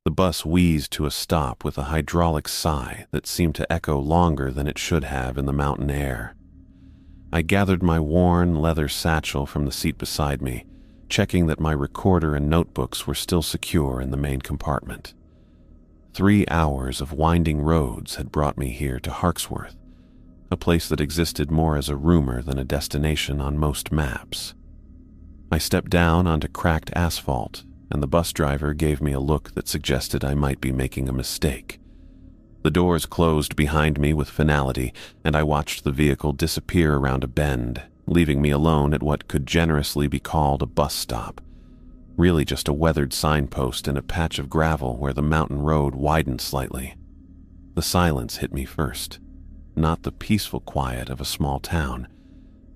The bus wheezed to a stop with a hydraulic sigh that seemed to echo longer than it should have in the mountain air. I gathered my worn leather satchel from the seat beside me, checking that my recorder and notebooks were still secure in the main compartment. 3 hours of winding roads had brought me here to Harksworth, a place that existed more as a rumor than a destination on most maps. I stepped down onto cracked asphalt, and the bus driver gave me a look that suggested I might be making a mistake. The doors closed behind me with finality, and I watched the vehicle disappear around a bend, leaving me alone at what could generously be called a bus stop. Really just a weathered signpost and a patch of gravel where the mountain road widened slightly. The silence hit me first. Not the peaceful quiet of a small town,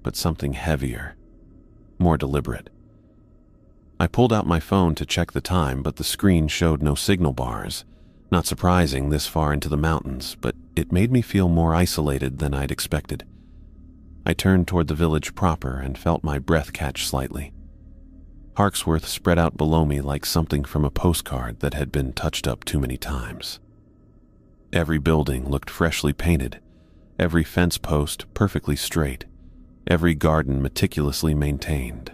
but something heavier, more deliberate. I pulled out my phone to check the time, but the screen showed no signal bars. Not surprising this far into the mountains, but it made me feel more isolated than I'd expected. I turned toward the village proper and felt my breath catch slightly. Harksworth spread out below me like something from a postcard that had been touched up too many times. Every building looked freshly painted, every fence post perfectly straight, every garden meticulously maintained.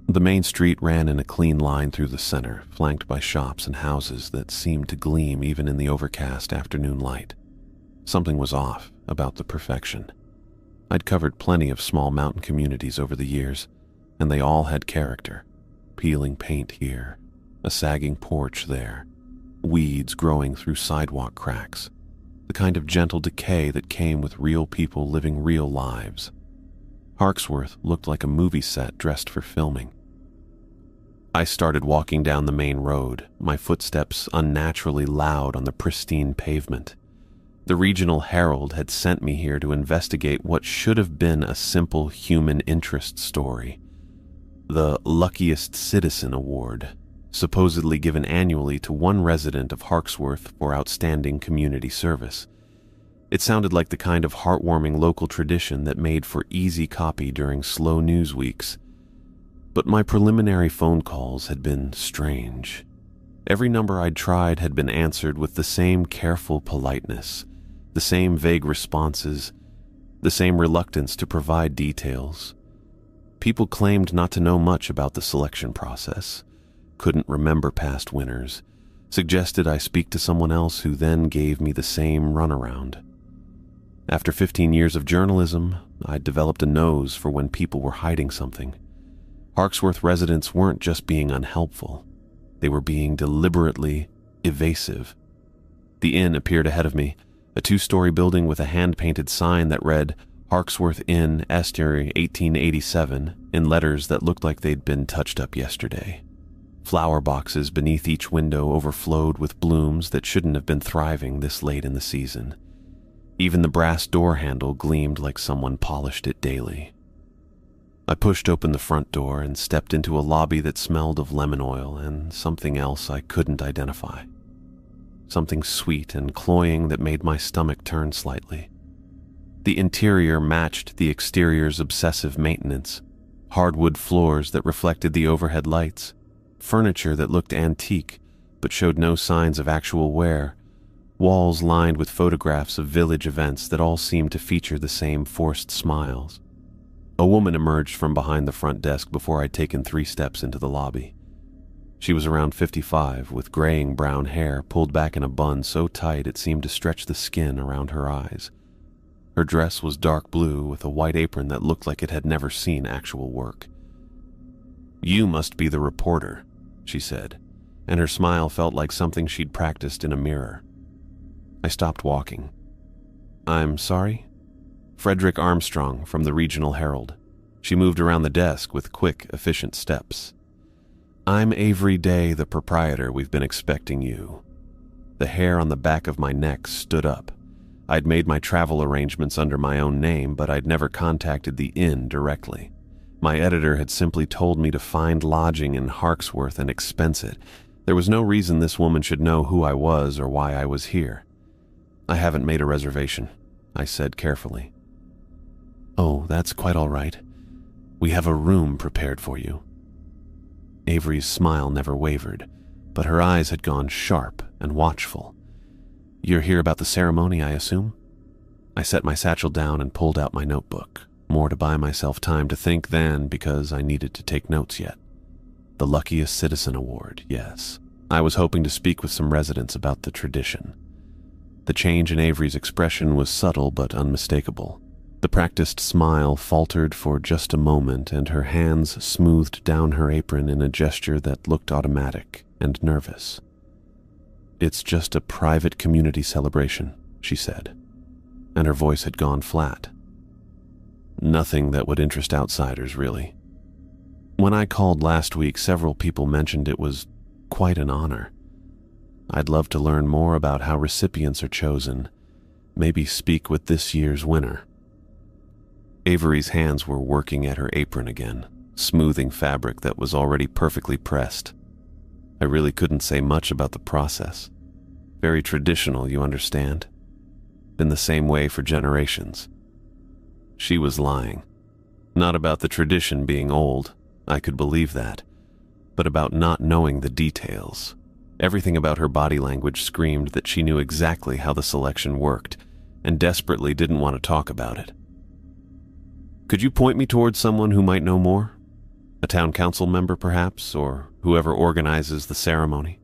The main street ran in a clean line through the center, flanked by shops and houses that seemed to gleam even in the overcast afternoon light. Something was off about the perfection. I'd covered plenty of small mountain communities over the years, and they all had character. Peeling paint here, a sagging porch there, weeds growing through sidewalk cracks, the kind of gentle decay that came with real people living real lives. Harksworth looked like a movie set dressed for filming. I started walking down the main road, my footsteps unnaturally loud on the pristine pavement. The regional Herald had sent me here to investigate what should have been a simple human interest story. The Luckiest Citizen Award, supposedly given annually to one resident of Harksworth for outstanding community service. It sounded like the kind of heartwarming local tradition that made for easy copy during slow news weeks. But my preliminary phone calls had been strange. Every number I'd tried had been answered with the same careful politeness, the same vague responses, the same reluctance to provide details. People claimed not to know much about the selection process, couldn't remember past winners, suggested I speak to someone else who then gave me the same runaround. After 15 years of journalism, I'd developed a nose for when people were hiding something. Harksworth residents weren't just being unhelpful. They were being deliberately evasive. The inn appeared ahead of me, a 2-story building with a hand-painted sign that read, Harksworth Inn, Estuary, 1887, in letters that looked like they'd been touched up yesterday. Flower boxes beneath each window overflowed with blooms that shouldn't have been thriving this late in the season. Even the brass door handle gleamed like someone polished it daily. I pushed open the front door and stepped into a lobby that smelled of lemon oil and something else I couldn't identify. Something sweet and cloying that made my stomach turn slightly. The interior matched the exterior's obsessive maintenance, hardwood floors that reflected the overhead lights, furniture that looked antique but showed no signs of actual wear, walls lined with photographs of village events that all seemed to feature the same forced smiles. A woman emerged from behind the front desk before I'd taken 3 steps into the lobby. She was around 55, with graying brown hair pulled back in a bun so tight it seemed to stretch the skin around her eyes. Her dress was dark blue with a white apron that looked like it had never seen actual work. "You must be the reporter," she said, and her smile felt like something she'd practiced in a mirror. I stopped walking. "I'm sorry?" "Frederick Armstrong from the Regional Herald." She moved around the desk with quick, efficient steps. "I'm Avery Day, the proprietor. We've been expecting you." The hair on the back of my neck stood up. I'd made my travel arrangements under my own name, but I'd never contacted the inn directly. My editor had simply told me to find lodging in Harksworth and expense it. There was no reason this woman should know who I was or why I was here. "I haven't made a reservation," I said carefully. "Oh, that's quite all right. We have a room prepared for you." Avery's smile never wavered, but her eyes had gone sharp and watchful. "You're here about the ceremony, I assume?" I set my satchel down and pulled out my notebook, more to buy myself time to think than because I needed to take notes yet. The Luckiest Citizen Award, yes. I was hoping to speak with some residents about the tradition. The change in Avery's expression was subtle but unmistakable. The practiced smile faltered for just a moment, and her hands smoothed down her apron in a gesture that looked automatic and nervous. "It's just a private community celebration," she said, and her voice had gone flat. "Nothing that would interest outsiders, really. When I called last week, several people mentioned it was quite an honor. I'd love to learn more about how recipients are chosen, maybe speak with this year's winner." Avery's hands were working at her apron again, smoothing fabric that was already perfectly pressed. I really couldn't say much about the process. Very traditional, you understand? Been the same way for generations. She was lying. Not about the tradition being old, I could believe that, but about not knowing the details. Everything about her body language screamed that she knew exactly how the selection worked, and desperately didn't want to talk about it. "Could you point me towards someone who might know more? A town council member, perhaps, or whoever organizes the ceremony?"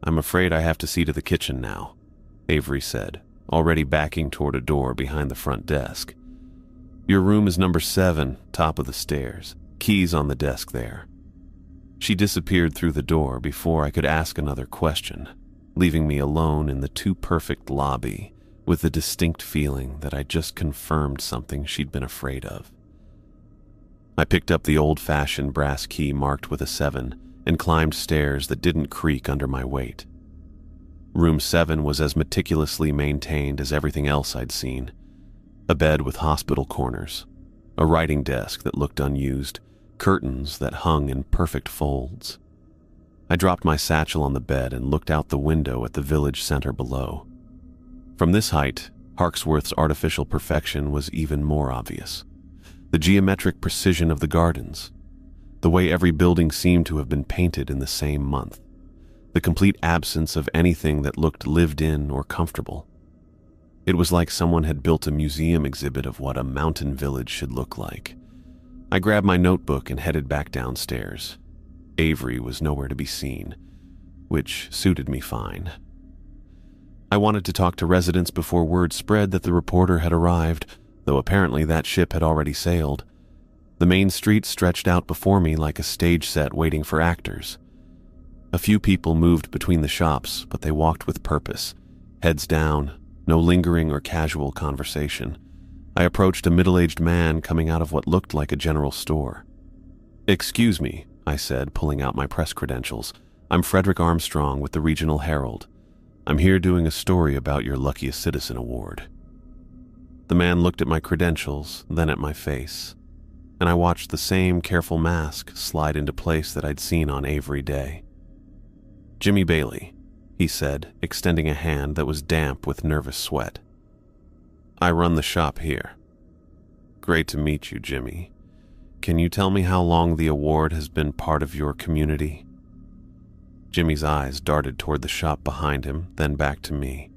"I'm afraid I have to see to the kitchen now," Avery said, already backing toward a door behind the front desk. "Your room is number 7, top of the stairs. Keys on the desk there." She disappeared through the door before I could ask another question, leaving me alone in the too-perfect lobby with the distinct feeling that I just confirmed something she'd been afraid of. I picked up the old-fashioned brass key marked with a 7 and climbed stairs that didn't creak under my weight. Room 7 was as meticulously maintained as everything else I'd seen. A bed with hospital corners, a writing desk that looked unused, curtains that hung in perfect folds. I dropped my satchel on the bed and looked out the window at the village center below. From this height, Harksworth's artificial perfection was even more obvious. The geometric precision of the gardens, the way every building seemed to have been painted in the same month, the complete absence of anything that looked lived in or comfortable. It was like someone had built a museum exhibit of what a mountain village should look like. I grabbed my notebook and headed back downstairs. Avery was nowhere to be seen, which suited me fine. I wanted to talk to residents before word spread that the reporter had arrived, though apparently that ship had already sailed. The main street stretched out before me like a stage set waiting for actors. A few people moved between the shops, but they walked with purpose, heads down, no lingering or casual conversation. I approached a middle-aged man coming out of what looked like a general store. "Excuse me," I said, pulling out my press credentials. "I'm Frederick Armstrong with the Regional Herald. I'm here doing a story about your Luckiest Citizen Award." The man looked at my credentials, then at my face, and I watched the same careful mask slide into place that I'd seen on Avery Day. "Jimmy Bailey," he said, extending a hand that was damp with nervous sweat. "I run the shop here." "Great to meet you, Jimmy. Can you tell me how long the award has been part of your community?" Jimmy's eyes darted toward the shop behind him, then back to me.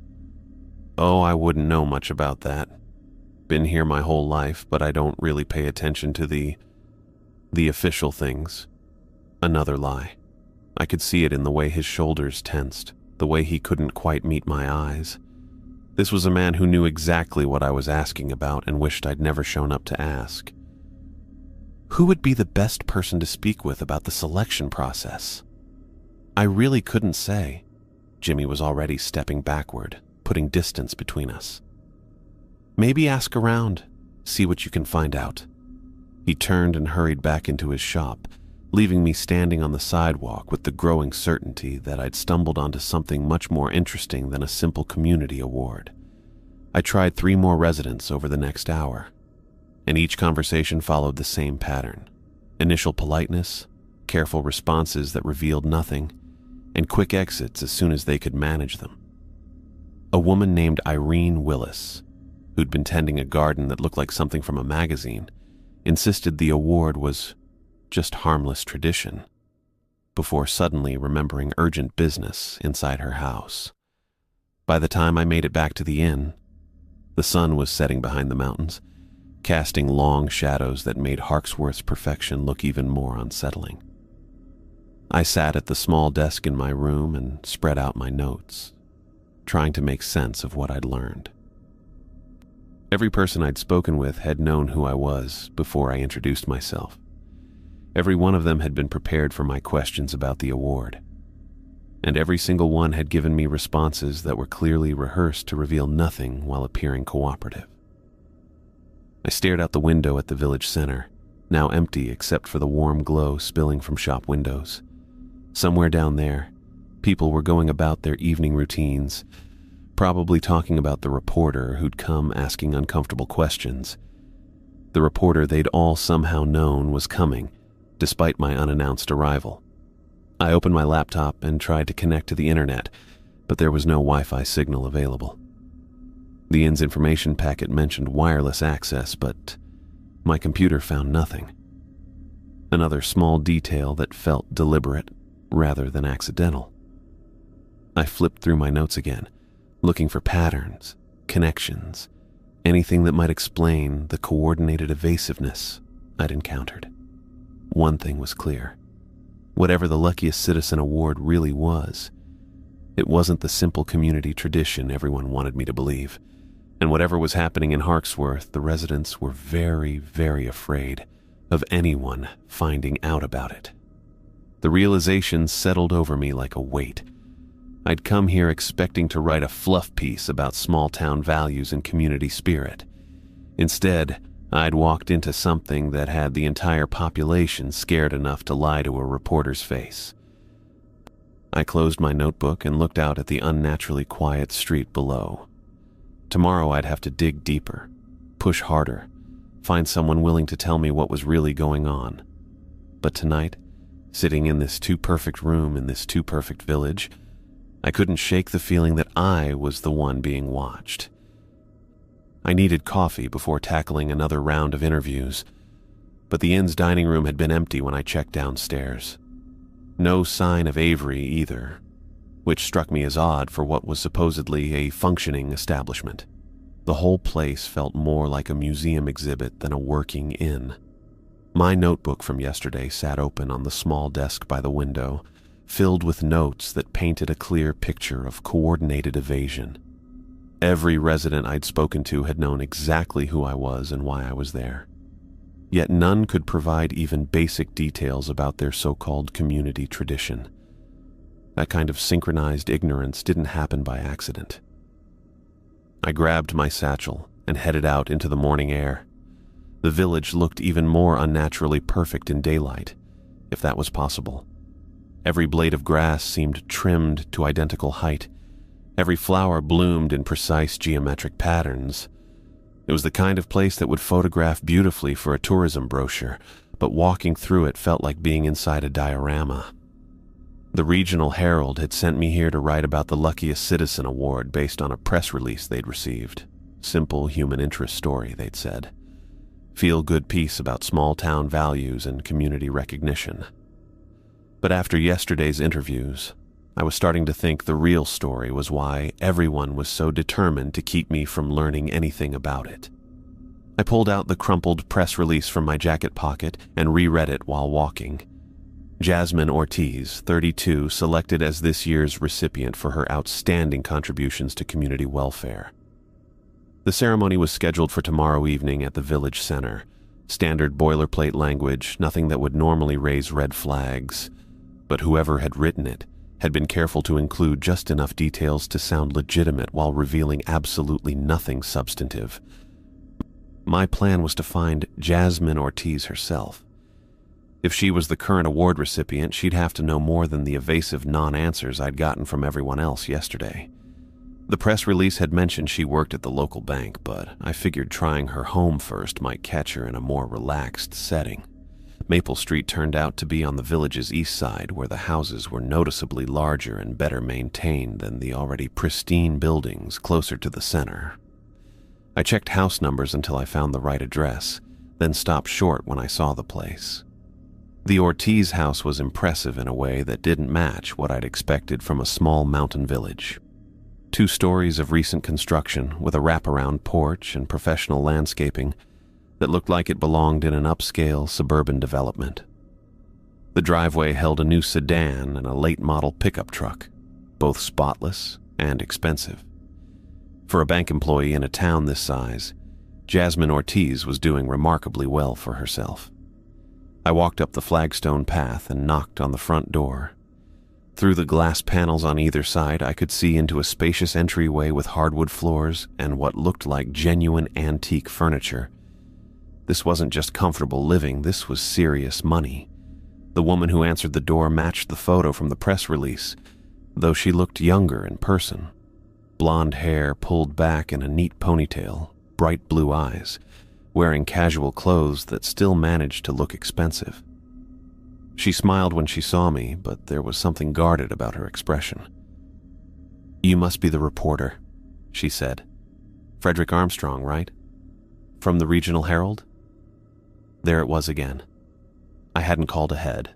"Oh, I wouldn't know much about that. Been here my whole life, but I don't really pay attention to the official things." Another lie. I could see it in the way his shoulders tensed, the way he couldn't quite meet my eyes. This was a man who knew exactly what I was asking about and wished I'd never shown up to ask. Who would be the best person to speak with about the selection process? I really couldn't say. Jimmy was already stepping backward, putting distance between us. "Maybe ask around, see what you can find out." He turned and hurried back into his shop, leaving me standing on the sidewalk with the growing certainty that I'd stumbled onto something much more interesting than a simple community award. I tried 3 more residents over the next hour, and each conversation followed the same pattern. Initial politeness, careful responses that revealed nothing, and quick exits as soon as they could manage them. A woman named Irene Willis, who'd been tending a garden that looked like something from a magazine, insisted the award was just harmless tradition. before suddenly remembering urgent business inside her house. By the time I made it back to the inn, the sun was setting behind the mountains, casting long shadows that made Harksworth's perfection look even more unsettling. I sat at the small desk in my room and spread out my notes, trying to make sense of what I'd learned. Every person I'd spoken with had known who I was before I introduced myself. Every one of them had been prepared for my questions about the award, and every single one had given me responses that were clearly rehearsed to reveal nothing while appearing cooperative. I stared out the window at the village center, now empty except for the warm glow spilling from shop windows. Somewhere down there, people were going about their evening routines, probably talking about the reporter who'd come asking uncomfortable questions. The reporter they'd all somehow known was coming, despite my unannounced arrival. I opened my laptop and tried to connect to the internet, but there was no Wi-Fi signal available. The inn's information packet mentioned wireless access, but my computer found nothing. Another small detail that felt deliberate rather than accidental. I flipped through my notes again, looking for patterns, connections, anything that might explain the coordinated evasiveness I'd encountered. One thing was clear. Whatever the Luckiest Citizen Award really was, it wasn't the simple community tradition everyone wanted me to believe. And whatever was happening in Harksworth, the residents were very, very afraid of anyone finding out about it. The realization settled over me like a weight. I'd come here expecting to write a fluff piece about small-town values and community spirit. Instead, I'd walked into something that had the entire population scared enough to lie to a reporter's face. I closed my notebook and looked out at the unnaturally quiet street below. Tomorrow I'd have to dig deeper, push harder, find someone willing to tell me what was really going on. But tonight, sitting in this too-perfect room in this too-perfect village, I couldn't shake the feeling that I was the one being watched. I needed coffee before tackling another round of interviews, but the inn's dining room had been empty when I checked downstairs. No sign of Avery either, which struck me as odd for what was supposedly a functioning establishment. The whole place felt more like a museum exhibit than a working inn. My notebook from yesterday sat open on the small desk by the window, filled with notes that painted a clear picture of coordinated evasion. Every resident I'd spoken to had known exactly who I was and why I was there. Yet none could provide even basic details about their so-called community tradition. That kind of synchronized ignorance didn't happen by accident. I grabbed my satchel and headed out into the morning air. The village looked even more unnaturally perfect in daylight, if that was possible. Every blade of grass seemed trimmed to identical height. Every flower bloomed in precise geometric patterns. It was the kind of place that would photograph beautifully for a tourism brochure, but walking through it felt like being inside a diorama. The Regional Herald had sent me here to write about the Luckiest Citizen Award based on a press release they'd received. Simple human interest story, they'd said. Feel-good piece about small-town values and community recognition. But after yesterday's interviews, I was starting to think the real story was why everyone was so determined to keep me from learning anything about it. I pulled out the crumpled press release from my jacket pocket and reread it while walking. Jasmine Ortiz, 32, selected as this year's recipient for her outstanding contributions to community welfare. The ceremony was scheduled for tomorrow evening at the village center. Standard boilerplate language, nothing that would normally raise red flags. But whoever had written it had been careful to include just enough details to sound legitimate while revealing absolutely nothing substantive. My plan was to find Jasmine Ortiz herself. If she was the current award recipient, she'd have to know more than the evasive non-answers I'd gotten from everyone else yesterday. The press release had mentioned she worked at the local bank, but I figured trying her home first might catch her in a more relaxed setting. Maple Street turned out to be on the village's east side, where the houses were noticeably larger and better maintained than the already pristine buildings closer to the center. I checked house numbers until I found the right address, then stopped short when I saw the place. The Ortiz house was impressive in a way that didn't match what I'd expected from a small mountain village. 2 stories of recent construction with a wraparound porch and professional landscaping that looked like it belonged in an upscale suburban development. The driveway held a new sedan and a late-model pickup truck, both spotless and expensive. For a bank employee in a town this size, Jasmine Ortiz was doing remarkably well for herself. I walked up the flagstone path and knocked on the front door. Through the glass panels on either side, I could see into a spacious entryway with hardwood floors and what looked like genuine antique furniture. This wasn't just comfortable living, this was serious money. The woman who answered the door matched the photo from the press release, though she looked younger in person. Blonde hair pulled back in a neat ponytail, bright blue eyes, wearing casual clothes that still managed to look expensive. She smiled when she saw me, but there was something guarded about her expression. "You must be the reporter," she said. "Frederick Armstrong, right? From the Regional Herald?" There it was again. I hadn't called ahead,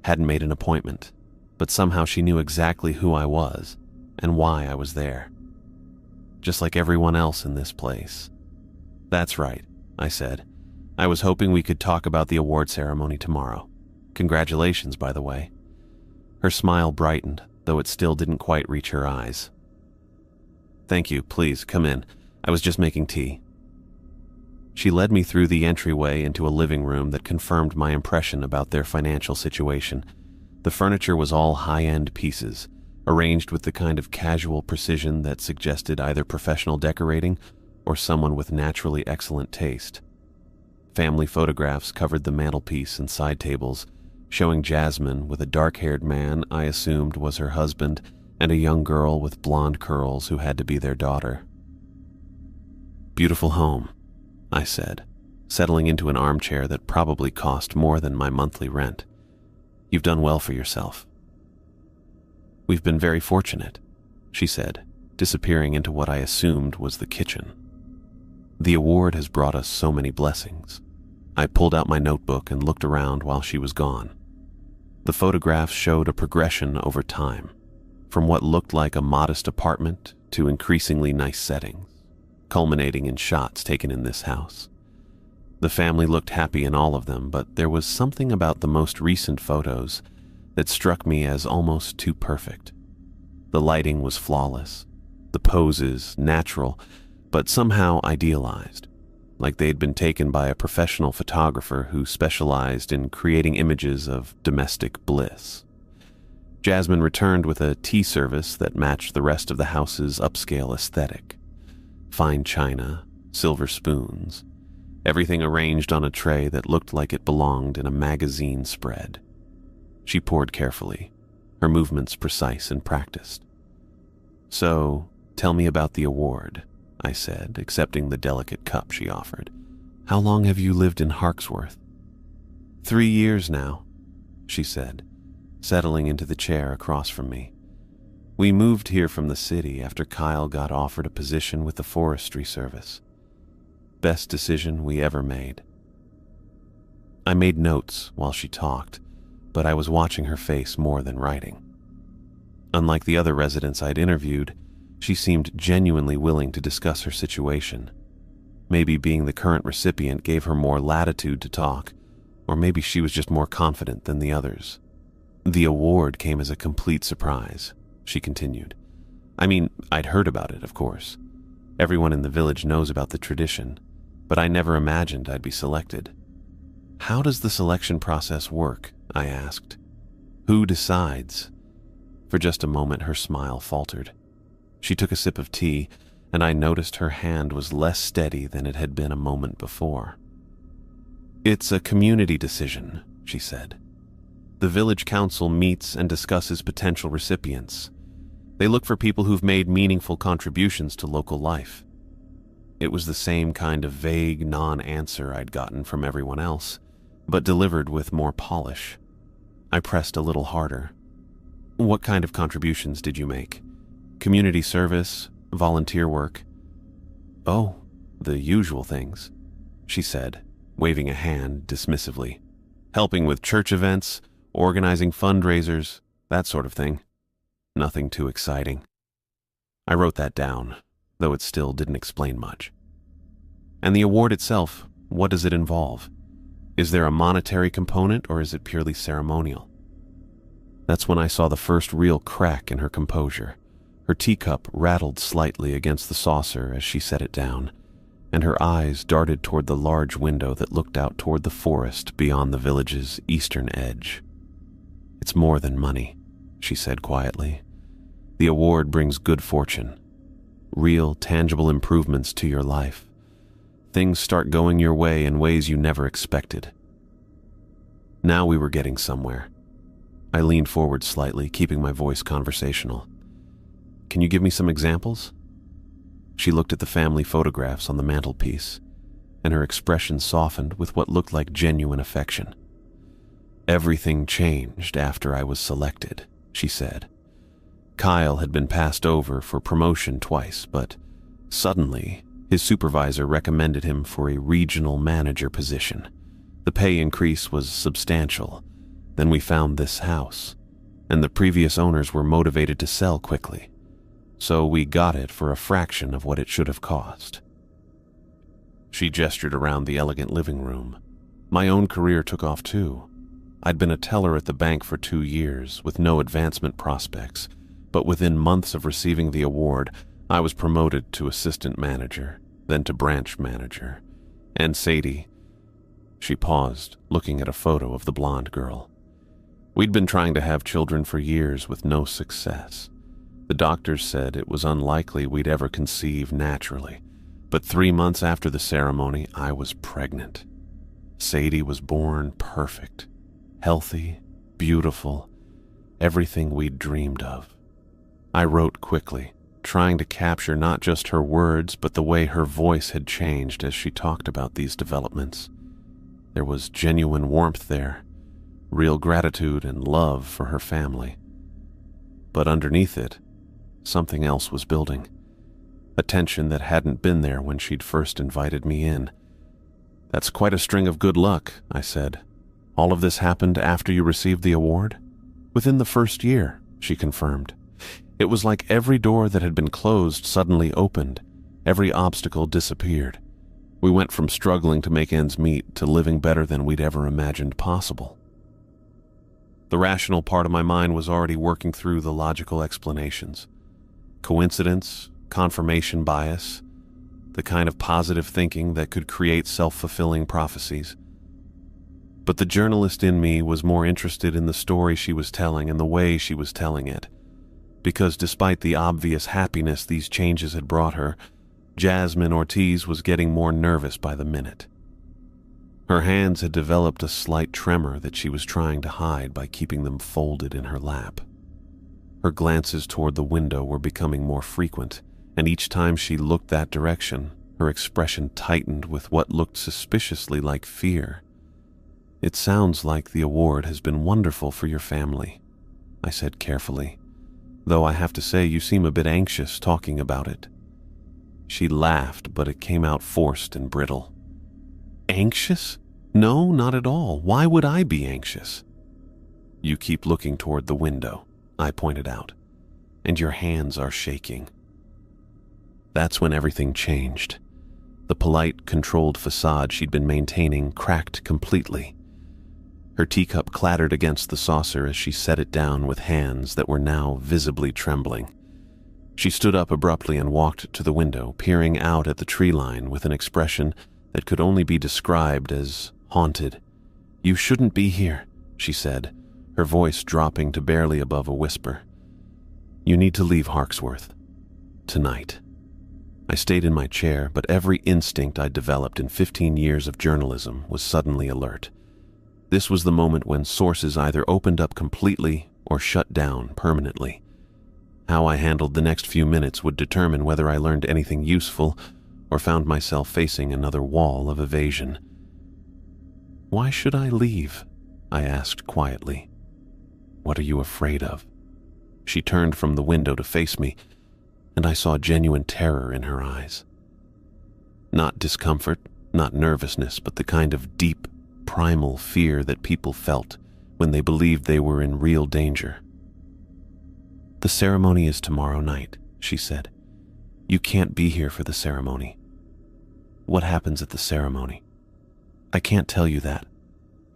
hadn't made an appointment, but somehow she knew exactly who I was and why I was there. Just like everyone else in this place. "That's right," I said. "I was hoping we could talk about the award ceremony tomorrow. Congratulations, by the way." Her smile brightened, though it still didn't quite reach her eyes. "Thank you, please, come in. I was just making tea." She led me through the entryway into a living room that confirmed my impression about their financial situation. The furniture was all high-end pieces, arranged with the kind of casual precision that suggested either professional decorating or someone with naturally excellent taste. Family photographs covered the mantelpiece and side tables, showing Jasmine with a dark-haired man I assumed was her husband and a young girl with blonde curls who had to be their daughter. "Beautiful home," I said, settling into an armchair that probably cost more than my monthly rent. "You've done well for yourself." "We've been very fortunate," she said, disappearing into what I assumed was the kitchen. "The award has brought us so many blessings." I pulled out my notebook and looked around while she was gone. The photographs showed a progression over time, from what looked like a modest apartment to increasingly nice settings, culminating in shots taken in this house. The family looked happy in all of them, but there was something about the most recent photos that struck me as almost too perfect. The lighting was flawless, the poses natural, but somehow idealized, like they'd been taken by a professional photographer who specialized in creating images of domestic bliss. Jasmine returned with a tea service that matched the rest of the house's upscale aesthetic. Fine china, silver spoons, everything arranged on a tray that looked like it belonged in a magazine spread. She poured carefully, her movements precise and practiced. "So, tell me about the award," I said, accepting the delicate cup she offered. "How long have you lived in Harksworth?" 3 years now," she said, settling into the chair across from me. "We moved here from the city after Kyle got offered a position with the Forestry Service. Best decision we ever made." I made notes while she talked, but I was watching her face more than writing. Unlike the other residents I'd interviewed, she seemed genuinely willing to discuss her situation. Maybe being the current recipient gave her more latitude to talk, or maybe she was just more confident than the others. "The award came as a complete surprise," she continued. "I mean, I'd heard about it, of course. Everyone in the village knows about the tradition, but I never imagined I'd be selected." "How does the selection process work?" I asked. "Who decides?" For just a moment, her smile faltered. She took a sip of tea, and I noticed her hand was less steady than it had been a moment before. "It's a community decision," she said. "The village council meets and discusses potential recipients. They look for people who've made meaningful contributions to local life." It was the same kind of vague non-answer I'd gotten from everyone else, but delivered with more polish. I pressed a little harder. "What kind of contributions did you make? Community service, volunteer work?" "Oh, the usual things," she said, waving a hand dismissively. helping with church events, organizing fundraisers, that sort of thing. Nothing too exciting. I wrote that down, though it still didn't explain much. And the award itself, what does it involve? Is there a monetary component, or is it purely ceremonial? That's when I saw the first real crack in her composure. Her teacup rattled slightly against the saucer as she set it down, and her eyes darted toward the large window that looked out toward the forest beyond the village's eastern edge. "It's more than money," she said quietly. "The award brings good fortune, real, tangible improvements to your life. Things start going your way in ways you never expected." Now we were getting somewhere. I leaned forward slightly, keeping my voice conversational. "Can you give me some examples?" She looked at the family photographs on the mantelpiece, and her expression softened with what looked like genuine affection. "Everything changed after I was selected," she said. "Kyle had been passed over for promotion twice, but suddenly his supervisor recommended him for a regional manager position. The pay increase was substantial. Then we found this house, and the previous owners were motivated to sell quickly. So we got it for a fraction of what it should have cost." She gestured around the elegant living room. My own career took off too. I'd been a teller at the bank for 2 years with no advancement prospects, but within months of receiving the award, I was promoted to assistant manager, then to branch manager. And Sadie... She paused, looking at a photo of the blonde girl. We'd been trying to have children for years with no success. The doctors said it was unlikely we'd ever conceive naturally, but 3 months after the ceremony, I was pregnant. Sadie was born perfect, healthy, beautiful, everything we'd dreamed of. I wrote quickly, trying to capture not just her words, but the way her voice had changed as she talked about these developments. There was genuine warmth there, real gratitude and love for her family. But underneath it, something else was building, a tension that hadn't been there when she'd first invited me in. "That's quite a string of good luck," I said. "All of this happened after you received the award?" "Within the first year," she confirmed. "It was like every door that had been closed suddenly opened, every obstacle disappeared. We went from struggling to make ends meet to living better than we'd ever imagined possible." The rational part of my mind was already working through the logical explanations. Coincidence, confirmation bias, the kind of positive thinking that could create self-fulfilling prophecies. But the journalist in me was more interested in the story she was telling and the way she was telling it, because despite the obvious happiness these changes had brought her, Jasmine Ortiz was getting more nervous by the minute. Her hands had developed a slight tremor that she was trying to hide by keeping them folded in her lap. Her glances toward the window were becoming more frequent, and each time she looked that direction, her expression tightened with what looked suspiciously like fear. "It sounds like the award has been wonderful for your family," I said carefully, "though I have to say you seem a bit anxious talking about it." She laughed, but it came out forced and brittle. "Anxious? No, not at all. Why would I be anxious?" "You keep looking toward the window," I pointed out, "and your hands are shaking." That's when everything changed. The polite, controlled facade she'd been maintaining cracked completely. Her teacup clattered against the saucer as she set it down with hands that were now visibly trembling. She stood up abruptly and walked to the window, peering out at the tree line with an expression that could only be described as haunted. "You shouldn't be here," she said, her voice dropping to barely above a whisper. "You need to leave Harksworth. Tonight." I stayed in my chair, but every instinct I'd developed in 15 years of journalism was suddenly alert. This was the moment when sources either opened up completely or shut down permanently. How I handled the next few minutes would determine whether I learned anything useful or found myself facing another wall of evasion. "Why should I leave?" I asked quietly. "What are you afraid of?" She turned from the window to face me, and I saw genuine terror in her eyes. Not discomfort, not nervousness, but the kind of deep, primal fear that people felt when they believed they were in real danger. "The ceremony is tomorrow night," she said. "You can't be here for the ceremony." "What happens at the ceremony?" "I can't tell you that."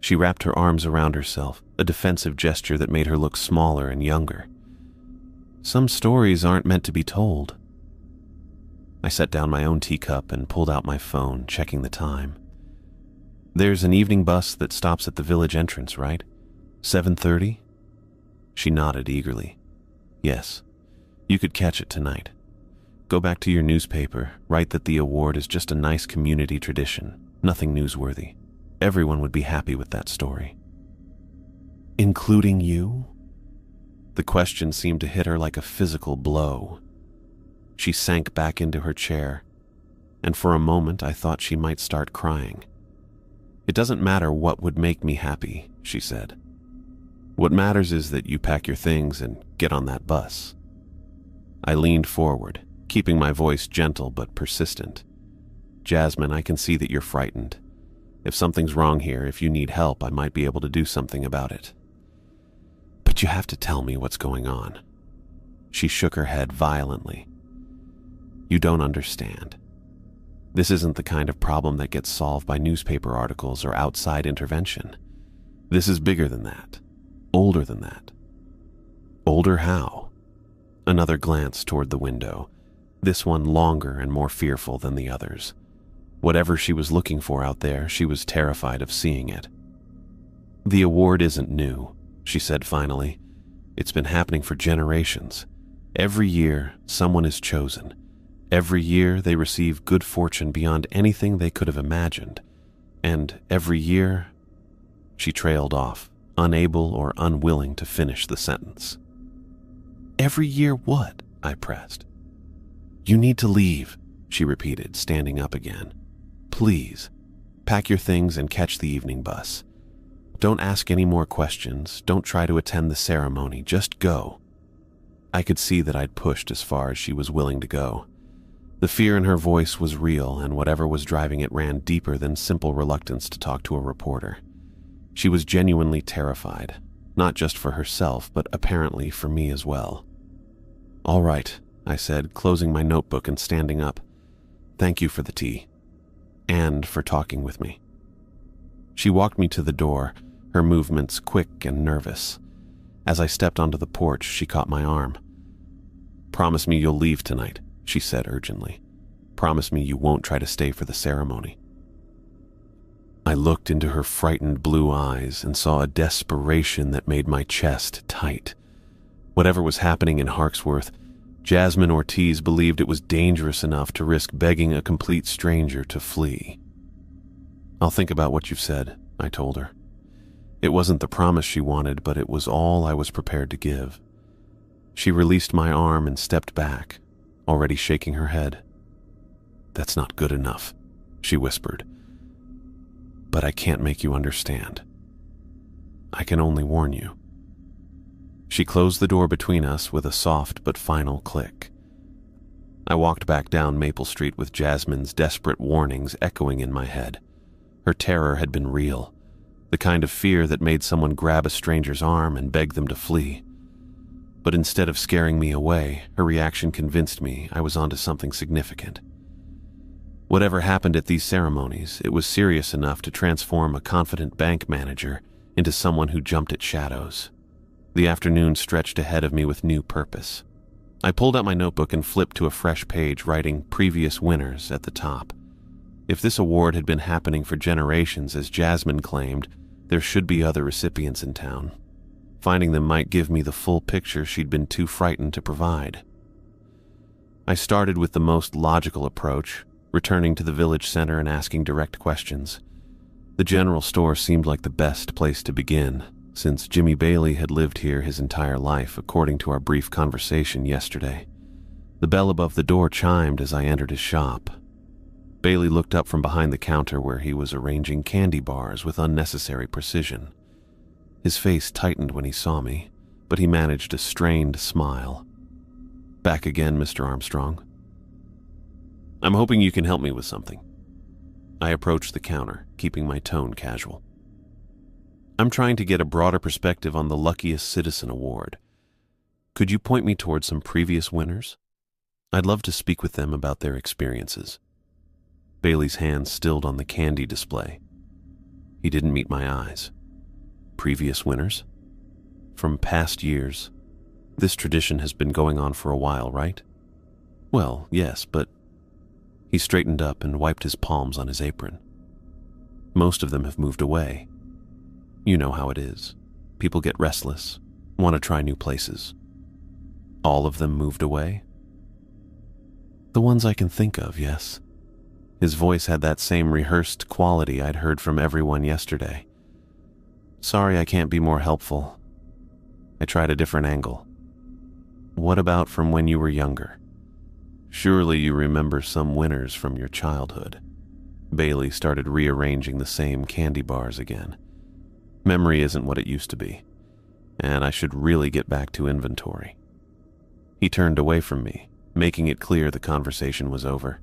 She wrapped her arms around herself, a defensive gesture that made her look smaller and younger. "Some stories aren't meant to be told." I set down my own teacup and pulled out my phone, checking the time. "There's an evening bus that stops at the village entrance, right? 7:30? She nodded eagerly. "Yes, you could catch it tonight. Go back to your newspaper, write that the award is just a nice community tradition, nothing newsworthy. Everyone would be happy with that story." "Including you?" The question seemed to hit her like a physical blow. She sank back into her chair, and for a moment I thought she might start crying. "It doesn't matter what would make me happy," she said. "What matters is that you pack your things and get on that bus." I leaned forward, keeping my voice gentle but persistent. "Jasmine, I can see that you're frightened. If something's wrong here, if you need help, I might be able to do something about it. But you have to tell me what's going on." She shook her head violently. "You don't understand. This isn't the kind of problem that gets solved by newspaper articles or outside intervention. This is bigger than that, older than that." "Older how?" Another glance toward the window, this one longer and more fearful than the others. Whatever she was looking for out there, she was terrified of seeing it. "The award isn't new," she said finally. "It's been happening for generations. Every year, someone is chosen. Every year, they receive good fortune beyond anything they could have imagined. And every year..." She trailed off, unable or unwilling to finish the sentence. "Every year what?" I pressed. "You need to leave," she repeated, standing up again. "Please, pack your things and catch the evening bus. Don't ask any more questions. Don't try to attend the ceremony. Just go." I could see that I'd pushed as far as she was willing to go. The fear in her voice was real, and whatever was driving it ran deeper than simple reluctance to talk to a reporter. She was genuinely terrified, not just for herself, but apparently for me as well. "All right," I said, closing my notebook and standing up. "Thank you for the tea. And for talking with me." She walked me to the door, her movements quick and nervous. As I stepped onto the porch, she caught my arm. "Promise me you'll leave tonight," she said urgently. "Promise me you won't try to stay for the ceremony." I looked into her frightened blue eyes and saw a desperation that made my chest tight. Whatever was happening in Harksworth, Jasmine Ortiz believed it was dangerous enough to risk begging a complete stranger to flee. "I'll think about what you've said," I told her. It wasn't the promise she wanted, but it was all I was prepared to give. She released my arm and stepped back, already shaking her head. "That's not good enough," she whispered. "But I can't make you understand. I can only warn you." She closed the door between us with a soft but final click. I walked back down Maple Street with Jasmine's desperate warnings echoing in my head. Her terror had been real, the kind of fear that made someone grab a stranger's arm and beg them to flee. But instead of scaring me away, her reaction convinced me I was onto something significant. Whatever happened at these ceremonies, it was serious enough to transform a confident bank manager into someone who jumped at shadows. The afternoon stretched ahead of me with new purpose. I pulled out my notebook and flipped to a fresh page, writing "Previous Winners" at the top. If this award had been happening for generations, as Jasmine claimed, there should be other recipients in town. Finding them might give me the full picture she'd been too frightened to provide. I started with the most logical approach, returning to the village center and asking direct questions. The general store seemed like the best place to begin, since Jimmy Bailey had lived here his entire life, according to our brief conversation yesterday. The bell above the door chimed as I entered his shop. Bailey looked up from behind the counter where he was arranging candy bars with unnecessary precision. His face tightened when he saw me, but he managed a strained smile. "Back again, Mr. Armstrong. I'm hoping you can help me with something." I approached the counter, keeping my tone casual. I'm trying to get a broader perspective on the Luckiest Citizen Award. Could you point me towards some previous winners? I'd love to speak with them about their experiences. Bailey's hand stilled on the candy display. He didn't meet my eyes. Previous winners? From past years? This tradition has been going on for a while, right? Well, yes, but... He straightened up and wiped his palms on his apron. Most of them have moved away. You know how it is. People get restless, want to try new places. All of them moved away? The ones I can think of, yes. His voice had that same rehearsed quality I'd heard from everyone yesterday. Sorry I can't be more helpful. I tried a different angle. What about from when you were younger? Surely you remember some winners from your childhood. Bailey started rearranging the same candy bars again. Memory isn't what it used to be, and I should really get back to inventory. He turned away from me, making it clear the conversation was over.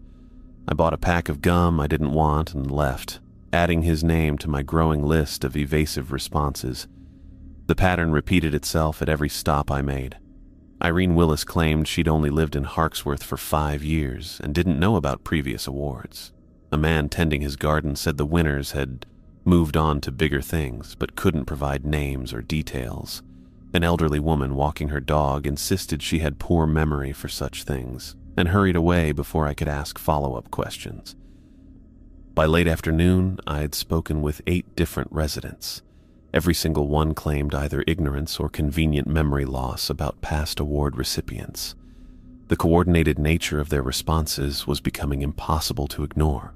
I bought a pack of gum I didn't want and left, adding his name to my growing list of evasive responses. The pattern repeated itself at every stop I made. Irene Willis claimed she'd only lived in Harksworth for 5 years and didn't know about previous awards. A man tending his garden said the winners had moved on to bigger things but couldn't provide names or details. An elderly woman walking her dog insisted she had poor memory for such things and hurried away before I could ask follow-up questions. By late afternoon, I had spoken with 8 different residents. Every single one claimed either ignorance or convenient memory loss about past award recipients. The coordinated nature of their responses was becoming impossible to ignore.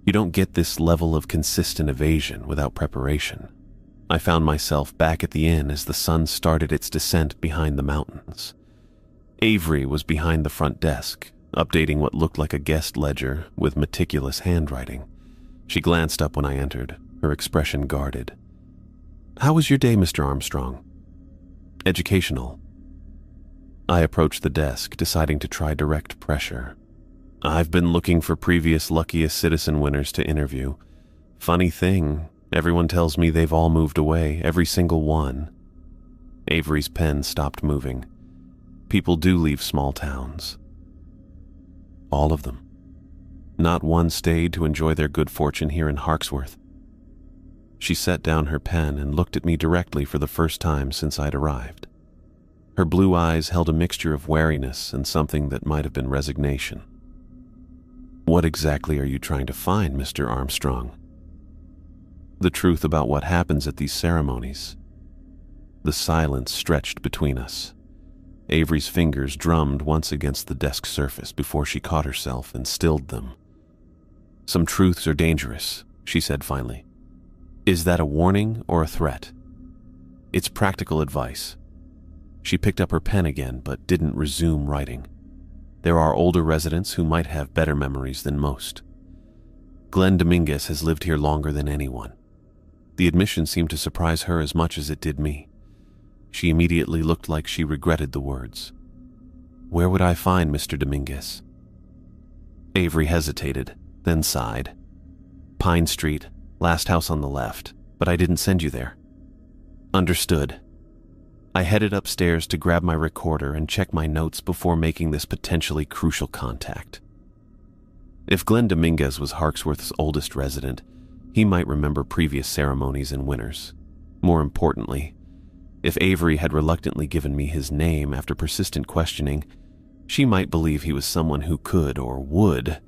You don't get this level of consistent evasion without preparation. I found myself back at the inn as the sun started its descent behind the mountains. Avery was behind the front desk, updating what looked like a guest ledger with meticulous handwriting. She glanced up when I entered, her expression guarded. How was your day, Mr. Armstrong? Educational. I approached the desk, deciding to try direct pressure. I've been looking for previous Luckiest Citizen winners to interview. Funny thing, everyone tells me they've all moved away, every single one. Avery's pen stopped moving. People do leave small towns. All of them. Not one stayed to enjoy their good fortune here in Harksworth. She set down her pen and looked at me directly for the first time since I'd arrived. Her blue eyes held a mixture of wariness and something that might have been resignation. What exactly are you trying to find, Mr. Armstrong? The truth about what happens at these ceremonies. The silence stretched between us. Avery's fingers drummed once against the desk surface before she caught herself and stilled them. Some truths are dangerous, she said finally. Is that a warning or a threat? It's practical advice. She picked up her pen again, but didn't resume writing. There are older residents who might have better memories than most. Glenn Dominguez has lived here longer than anyone. The admission seemed to surprise her as much as it did me. She immediately looked like she regretted the words. Where would I find Mr. Dominguez? Avery hesitated, then sighed. Pine Street, last house on the left, but I didn't send you there. Understood. I headed upstairs to grab my recorder and check my notes before making this potentially crucial contact. If Glenn Dominguez was Harksworth's oldest resident, he might remember previous ceremonies and winners. More importantly, if Avery had reluctantly given me his name after persistent questioning, she might believe he was someone who could or would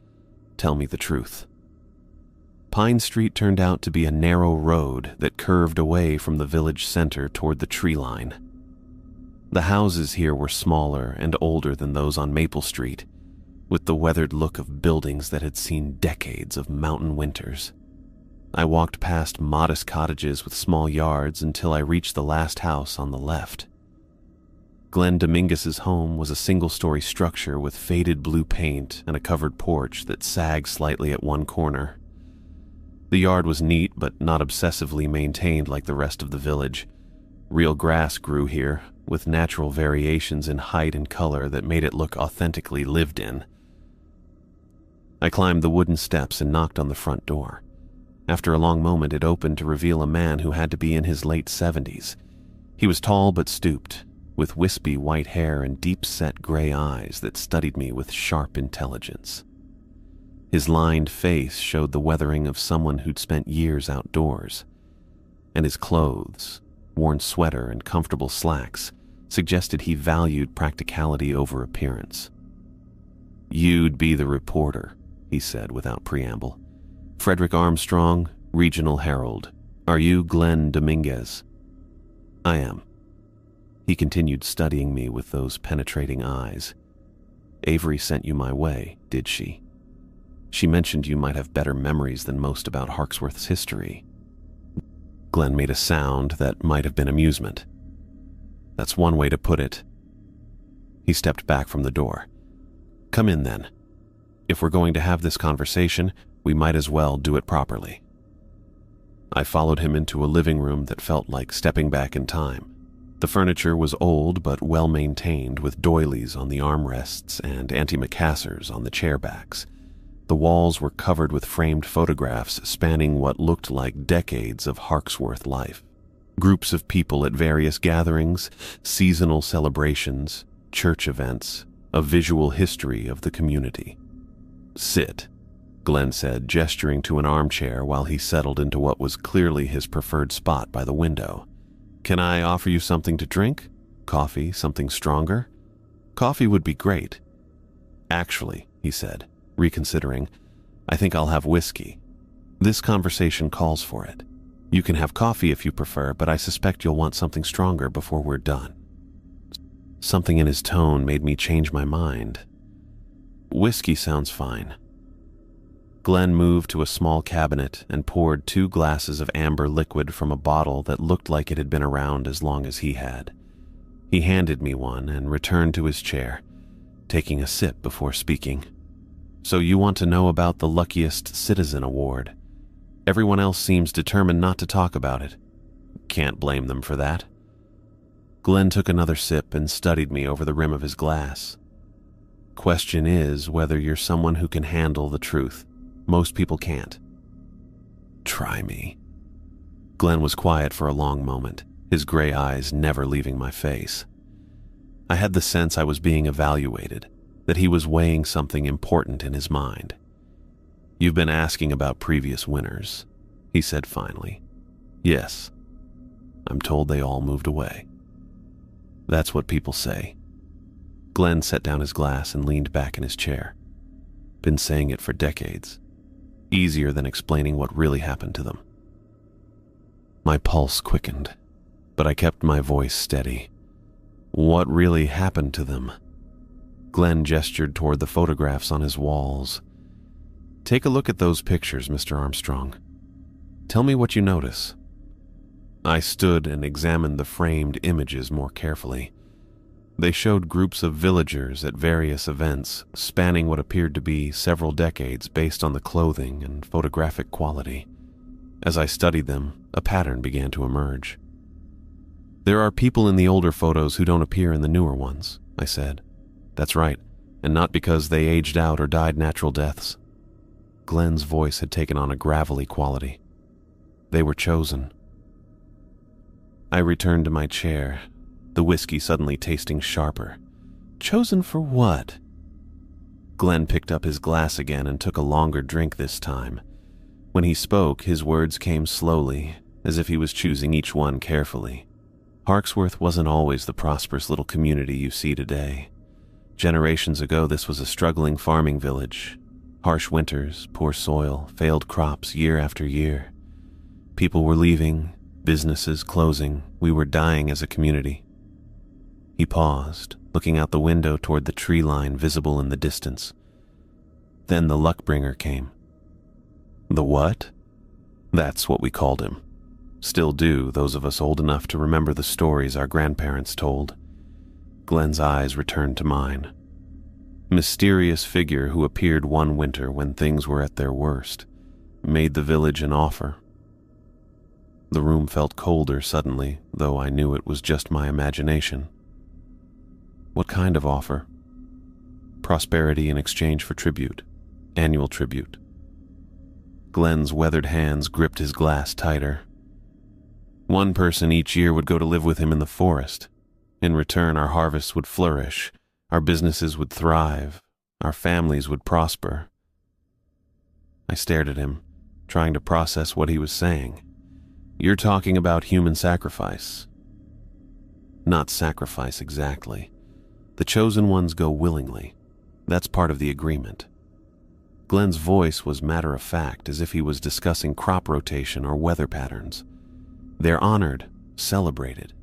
tell me the truth. Pine Street turned out to be a narrow road that curved away from the village center toward the tree line. The houses here were smaller and older than those on Maple Street, with the weathered look of buildings that had seen decades of mountain winters. I walked past modest cottages with small yards until I reached the last house on the left. Glenn Dominguez's home was a single-story structure with faded blue paint and a covered porch that sagged slightly at one corner. The yard was neat but not obsessively maintained like the rest of the village. Real grass grew here, with natural variations in height and color that made it look authentically lived in. I climbed the wooden steps and knocked on the front door. After a long moment, it opened to reveal a man who had to be in his late 70s. He was tall but stooped, with wispy white hair and deep-set gray eyes that studied me with sharp intelligence. His lined face showed the weathering of someone who'd spent years outdoors, and his clothes, worn sweater and comfortable slacks, suggested he valued practicality over appearance. "You'd be the reporter," he said without preamble. "Frederick Armstrong, Regional Herald. Are you Glenn Dominguez?" "I am." He continued studying me with those penetrating eyes. "Avery sent you my way, did she? She mentioned you might have better memories than most about Hawksworth's history." Glenn made a sound that might have been amusement. "That's one way to put it." He stepped back from the door. "Come in, then. If we're going to have this conversation, we might as well do it properly." I followed him into a living room that felt like stepping back in time. The furniture was old but well-maintained, with doilies on the armrests and antimacassars on the chair backs. The walls were covered with framed photographs spanning what looked like decades of Hawksworth life. Groups of people at various gatherings, seasonal celebrations, church events, a visual history of the community. "Sit," Glenn said, gesturing to an armchair while he settled into what was clearly his preferred spot by the window. "Can I offer you something to drink? Coffee, something stronger?" "Coffee would be great." "Actually," he said, reconsidering, "I think I'll have whiskey. This conversation calls for it. You can have coffee if you prefer, but I suspect you'll want something stronger before we're done." Something in his tone made me change my mind. "Whiskey sounds fine." Glenn moved to a small cabinet and poured 2 glasses of amber liquid from a bottle that looked like it had been around as long as he had. He handed me one and returned to his chair, taking a sip before speaking. "So you want to know about the Luckiest Citizen Award? Everyone else seems determined not to talk about it. Can't blame them for that." Glenn took another sip and studied me over the rim of his glass. "Question is whether you're someone who can handle the truth. Most people can't." "Try me." Glenn was quiet for a long moment, his gray eyes never leaving my face. I had the sense I was being evaluated, that he was weighing something important in his mind. "You've been asking about previous winners," he said finally. "Yes. I'm told they all moved away." "That's what people say." Glenn set down his glass and leaned back in his chair. "Been saying it for decades. Easier than explaining what really happened to them." My pulse quickened, but I kept my voice steady. "What really happened to them?" Glenn gestured toward the photographs on his walls. "Take a look at those pictures, Mr. Armstrong. Tell me what you notice." I stood and examined the framed images more carefully. They showed groups of villagers at various events, spanning what appeared to be several decades based on the clothing and photographic quality. As I studied them, a pattern began to emerge. "There are people in the older photos who don't appear in the newer ones," I said. "That's right, and not because they aged out or died natural deaths." Glenn's voice had taken on a gravelly quality. "They were chosen." I returned to my chair, the whiskey suddenly tasting sharper. "Chosen for what?" Glenn picked up his glass again and took a longer drink this time. When he spoke, his words came slowly, as if he was choosing each one carefully. Hawksworth wasn't always the prosperous little community you see today. Generations ago, this was a struggling farming village. Harsh winters, poor soil, failed crops year after year. People were leaving, businesses closing, we were dying as a community. He paused, looking out the window toward the tree line visible in the distance. Then the Luckbringer came. The what? That's what we called him. Still do, those of us old enough to remember the stories our grandparents told. Glenn's eyes returned to mine. Mysterious figure who appeared one winter when things were at their worst, made the village an offer. The room felt colder suddenly, though I knew it was just my imagination. What kind of offer? Prosperity in exchange for tribute, annual tribute. Glenn's weathered hands gripped his glass tighter. One person each year would go to live with him in the forest. In return, our harvests would flourish, our businesses would thrive, our families would prosper. I stared at him, trying to process what he was saying. You're talking about human sacrifice. Not sacrifice exactly. The chosen ones go willingly. That's part of the agreement. Glenn's voice was matter-of-fact, as if he was discussing crop rotation or weather patterns. They're honored, celebrated,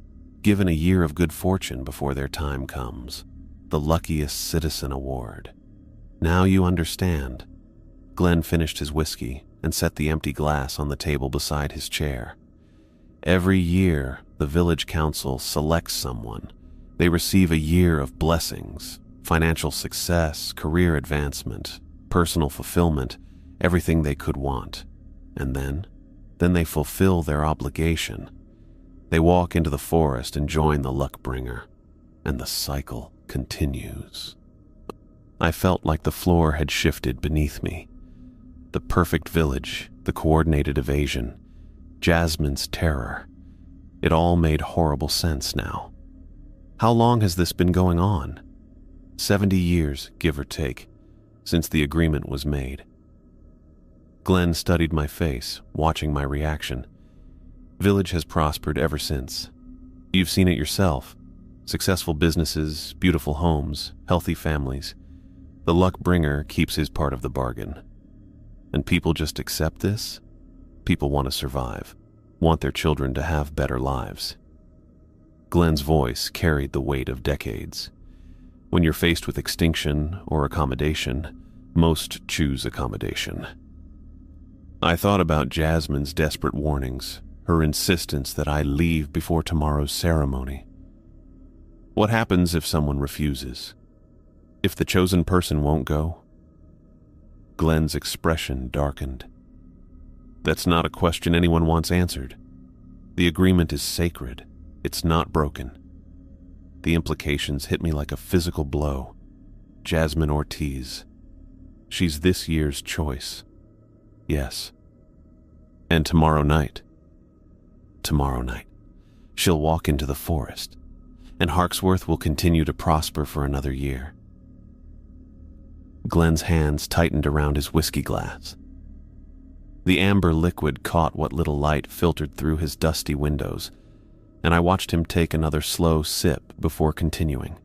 given a year of good fortune before their time comes. The luckiest citizen award. Now you understand. Glenn finished his whiskey and set the empty glass on the table beside his chair. Every year, the village council selects someone. They receive a year of blessings, financial success, career advancement, personal fulfillment, everything they could want. And then they fulfill their obligation. They walk into the forest and join the luck bringer, and the cycle continues. I felt like the floor had shifted beneath me. The perfect village, the coordinated evasion, Jasmine's terror. It all made horrible sense now. How long has this been going on? 70 years, give or take, since the agreement was made. Glenn studied my face, watching my reaction. Village has prospered ever since. You've seen it yourself. Successful businesses, beautiful homes, healthy families. The luck bringer keeps his part of the bargain. And people just accept this? People want to survive, want their children to have better lives. Glenn's voice carried the weight of decades. When you're faced with extinction or accommodation, most choose accommodation. I thought about Jasmine's desperate warnings, her insistence that I leave before tomorrow's ceremony. What happens if someone refuses? If the chosen person won't go? Glenn's expression darkened. That's not a question anyone wants answered. The agreement is sacred. It's not broken. The implications hit me like a physical blow. Jasmine Ortiz. She's this year's choice. Yes. And tomorrow night, she'll walk into the forest, and Harksworth will continue to prosper for another year. Glenn's hands tightened around his whiskey glass. The amber liquid caught what little light filtered through his dusty windows, and I watched him take another slow sip before continuing.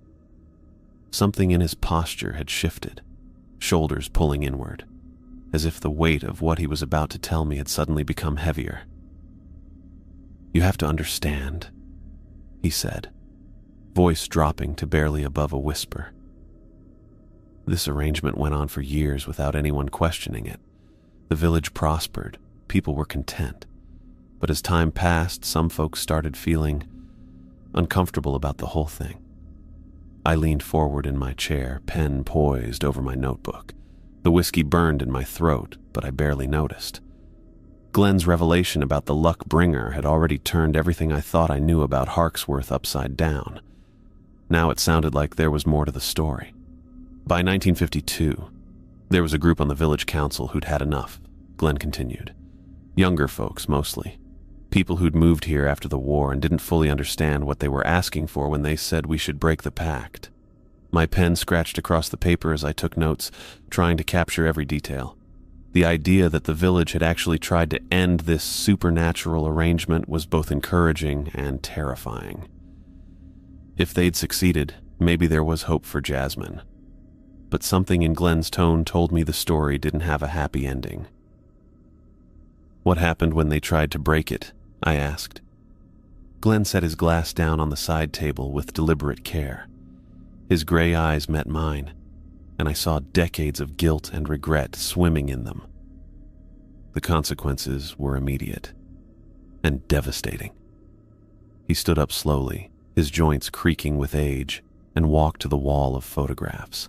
Something in his posture had shifted, shoulders pulling inward, as if the weight of what he was about to tell me had suddenly become heavier. You have to understand, he said, voice dropping to barely above a whisper. This arrangement went on for years without anyone questioning it. The village prospered, people were content. But as time passed, some folks started feeling uncomfortable about the whole thing. I leaned forward in my chair, pen poised over my notebook. The whiskey burned in my throat, but I barely noticed. Glenn's revelation about the luck bringer had already turned everything I thought I knew about Harksworth upside down. Now it sounded like there was more to the story. By 1952, there was a group on the village council who'd had enough, Glenn continued. Younger folks, mostly. People who'd moved here after the war and didn't fully understand what they were asking for when they said we should break the pact. My pen scratched across the paper as I took notes, trying to capture every detail. The idea that the village had actually tried to end this supernatural arrangement was both encouraging and terrifying. If they'd succeeded, maybe there was hope for Jasmine. But something in Glenn's tone told me the story didn't have a happy ending. What happened when they tried to break it? I asked. Glenn set his glass down on the side table with deliberate care. His gray eyes met mine, and I saw decades of guilt and regret swimming in them. The consequences were immediate and devastating. He stood up slowly, his joints creaking with age, and walked to the wall of photographs.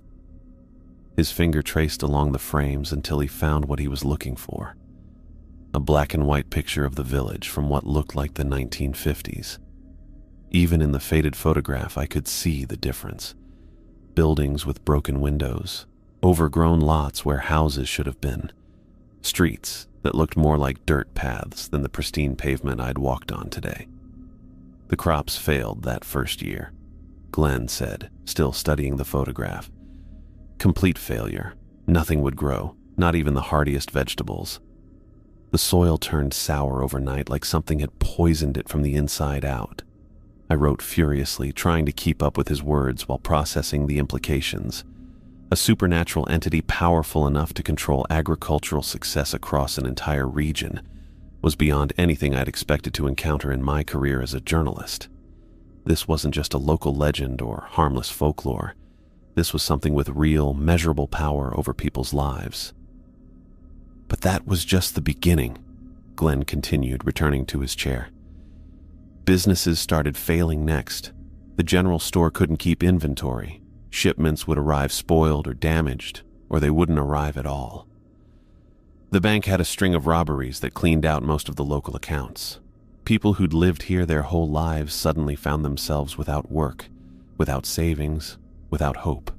His finger traced along the frames until he found what he was looking for. A black and white picture of the village from what looked like the 1950s. Even in the faded photograph, I could see the difference. Buildings with broken windows, overgrown lots where houses should have been, streets that looked more like dirt paths than the pristine pavement I'd walked on today. The crops failed that first year, Glenn said, still studying the photograph. Complete failure. Nothing would grow, not even the hardiest vegetables. The soil turned sour overnight, like something had poisoned it from the inside out. I wrote furiously, trying to keep up with his words while processing the implications. A supernatural entity powerful enough to control agricultural success across an entire region was beyond anything I'd expected to encounter in my career as a journalist. This wasn't just a local legend or harmless folklore. This was something with real, measurable power over people's lives. But that was just the beginning, Glenn continued, returning to his chair. Businesses started failing next. The general store couldn't keep inventory. Shipments would arrive spoiled or damaged, or they wouldn't arrive at all. The bank had a string of robberies that cleaned out most of the local accounts. People who'd lived here their whole lives suddenly found themselves without work, without savings, without hope.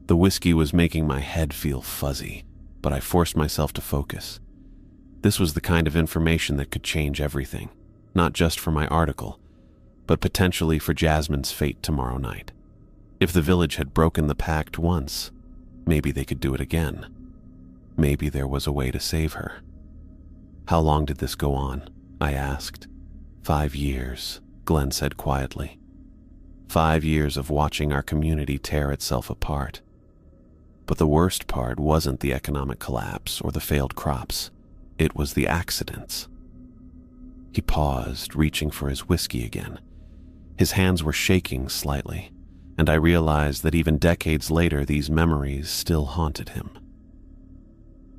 The whiskey was making my head feel fuzzy, but I forced myself to focus. This was the kind of information that could change everything, not just for my article, but potentially for Jasmine's fate tomorrow night. If the village had broken the pact once, maybe they could do it again. Maybe there was a way to save her. How long did this go on? I asked. 5 years, Glenn said quietly. 5 years of watching our community tear itself apart. But the worst part wasn't the economic collapse or the failed crops. It was the accidents. He paused, reaching for his whiskey again. His hands were shaking slightly, and I realized that even decades later these memories still haunted him.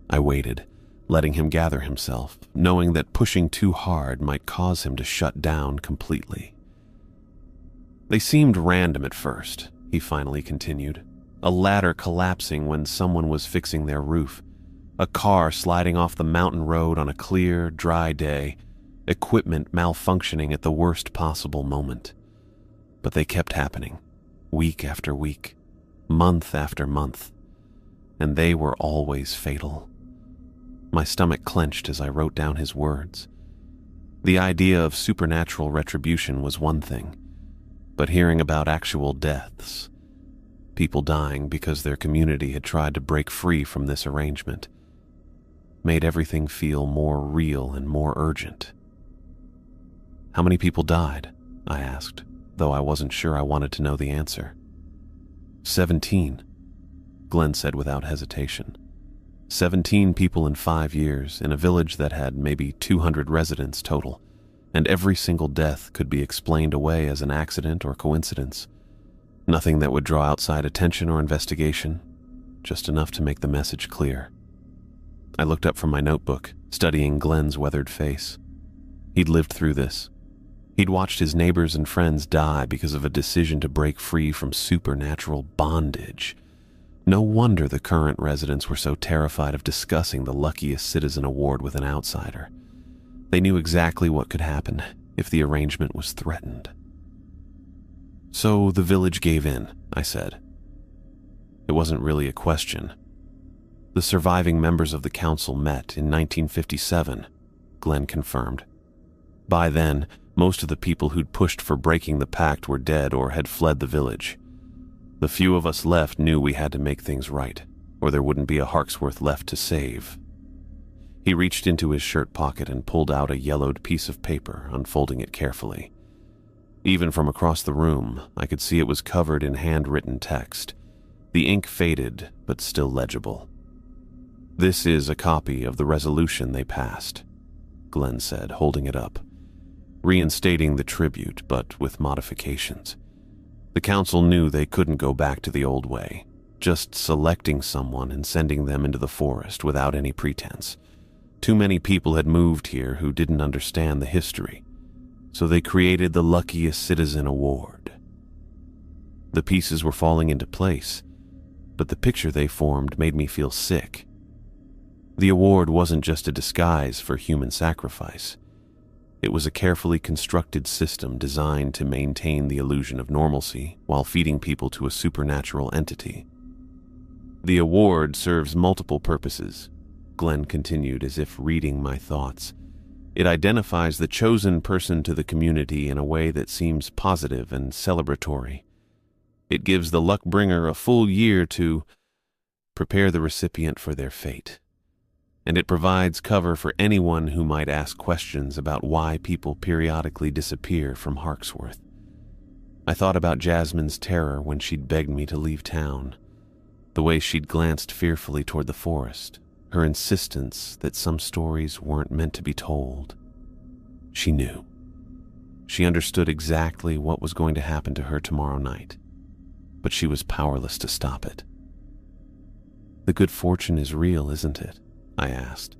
I waited, letting him gather himself, knowing that pushing too hard might cause him to shut down completely. They seemed random at first, he finally continued. A ladder collapsing when someone was fixing their roof, a car sliding off the mountain road on a clear, dry day, equipment malfunctioning at the worst possible moment. But they kept happening, week after week, month after month, and they were always fatal. My stomach clenched as I wrote down his words. The idea of supernatural retribution was one thing, but hearing about actual deaths, people dying because their community had tried to break free from this arrangement, made everything feel more real and more urgent. How many people died? I asked, though I wasn't sure I wanted to know the answer. 17, Glenn said without hesitation. 17 people in 5 years in a village that had maybe 200 residents total, and every single death could be explained away as an accident or coincidence. Nothing that would draw outside attention or investigation, just enough to make the message clear. I looked up from my notebook, studying Glenn's weathered face. He'd lived through this. He'd watched his neighbors and friends die because of a decision to break free from supernatural bondage. No wonder the current residents were so terrified of discussing the luckiest citizen award with an outsider. They knew exactly what could happen if the arrangement was threatened. So the village gave in, I said. It wasn't really a question. The surviving members of the council met in 1957, Glenn confirmed. By then, most of the people who'd pushed for breaking the pact were dead or had fled the village. The few of us left knew we had to make things right, or there wouldn't be a Harksworth left to save. He reached into his shirt pocket and pulled out a yellowed piece of paper, unfolding it carefully. Even from across the room, I could see it was covered in handwritten text. The ink faded, but still legible. This is a copy of the resolution they passed, Glenn said, holding it up, reinstating the tribute, but with modifications. The council knew they couldn't go back to the old way, just selecting someone and sending them into the forest without any pretense. Too many people had moved here who didn't understand the history, so they created the Luckiest Citizen Award. The pieces were falling into place, but the picture they formed made me feel sick. The award wasn't just a disguise for human sacrifice. It was a carefully constructed system designed to maintain the illusion of normalcy while feeding people to a supernatural entity. The award serves multiple purposes. Glenn continued as if reading my thoughts. "It identifies the chosen person to the community in a way that seems positive and celebratory. It gives the luck bringer a full year to prepare the recipient for their fate. And it provides cover for anyone who might ask questions about why people periodically disappear from Harksworth." I thought about Jasmine's terror when she'd begged me to leave town, the way she'd glanced fearfully toward the forest, her insistence that some stories weren't meant to be told. She knew. She understood exactly what was going to happen to her tomorrow night, but she was powerless to stop it. "The good fortune is real, isn't it?" I asked.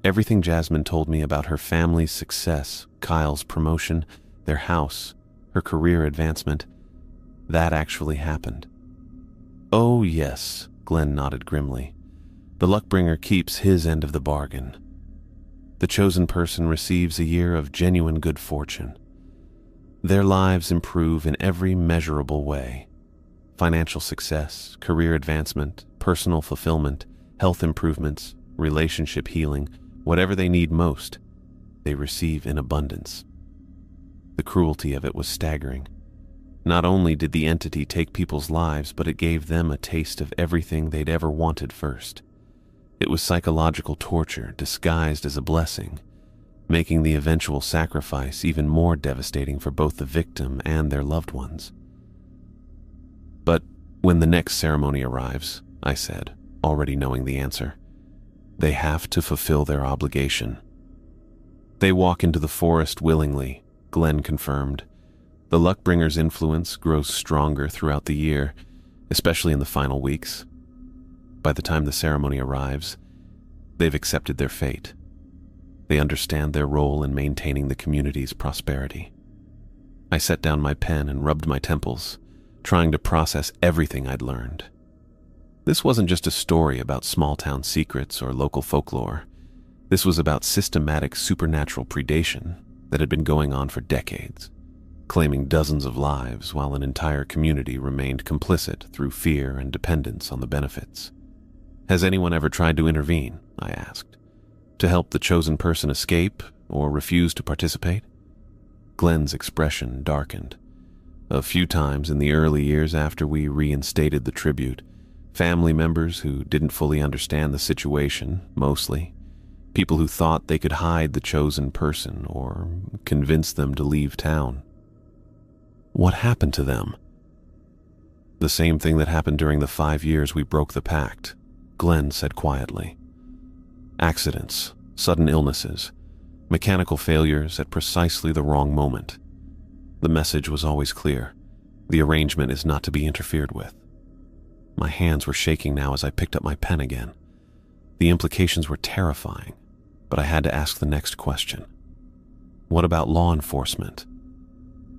Everything Jasmine told me about her family's success, Kyle's promotion, their house, her career advancement, that actually happened. "Oh, yes," Glenn nodded grimly. "The luckbringer keeps his end of the bargain. The chosen person receives a year of genuine good fortune. Their lives improve in every measurable way. Financial success, career advancement, personal fulfillment, health improvements, relationship healing, whatever they need most, they receive in abundance." The cruelty of it was staggering. Not only did the entity take people's lives, but it gave them a taste of everything they'd ever wanted first. It was psychological torture disguised as a blessing, making the eventual sacrifice even more devastating for both the victim and their loved ones. "But when the next ceremony arrives," I said, already knowing the answer, "they have to fulfill their obligation." "They walk into the forest willingly," Glenn confirmed. "The luckbringer's influence grows stronger throughout the year, especially in the final weeks. By the time the ceremony arrives, they've accepted their fate. They understand their role in maintaining the community's prosperity." I set down my pen and rubbed my temples, trying to process everything I'd learned. This wasn't just a story about small-town secrets or local folklore. This was about systematic supernatural predation that had been going on for decades, claiming dozens of lives while an entire community remained complicit through fear and dependence on the benefits. "Has anyone ever tried to intervene?" I asked. "To help the chosen person escape or refuse to participate?" Glenn's expression darkened. "A few times in the early years after we reinstated the tribute. Family members who didn't fully understand the situation, mostly. People who thought they could hide the chosen person or convince them to leave town." "What happened to them?" "The same thing that happened during the 5 years we broke the pact," Glenn said quietly. "Accidents, sudden illnesses, mechanical failures at precisely the wrong moment. The message was always clear. The arrangement is not to be interfered with." My hands were shaking now as I picked up my pen again. The implications were terrifying, but I had to ask the next question. What about law enforcement?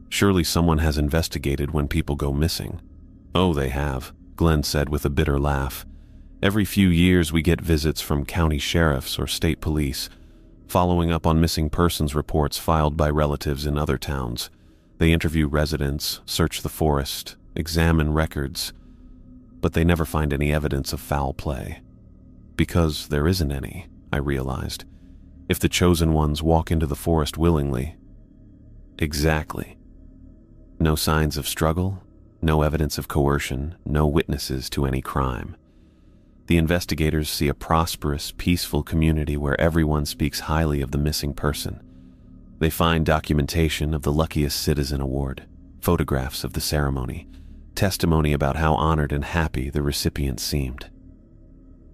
Surely someone has investigated when people go missing. "Oh, they have," Glenn said with a bitter laugh. "Every few years we get visits from county sheriffs or state police, following up on missing persons reports filed by relatives in other towns. They interview residents, search the forest, examine records, but they never find any evidence of foul play. Because there isn't any, I realized. If the chosen ones walk into the forest willingly." "Exactly. No signs of struggle, no evidence of coercion, no witnesses to any crime. The investigators see a prosperous, peaceful community where everyone speaks highly of the missing person. They find documentation of the Luckiest Citizen Award, photographs of the ceremony, testimony about how honored and happy the recipient seemed.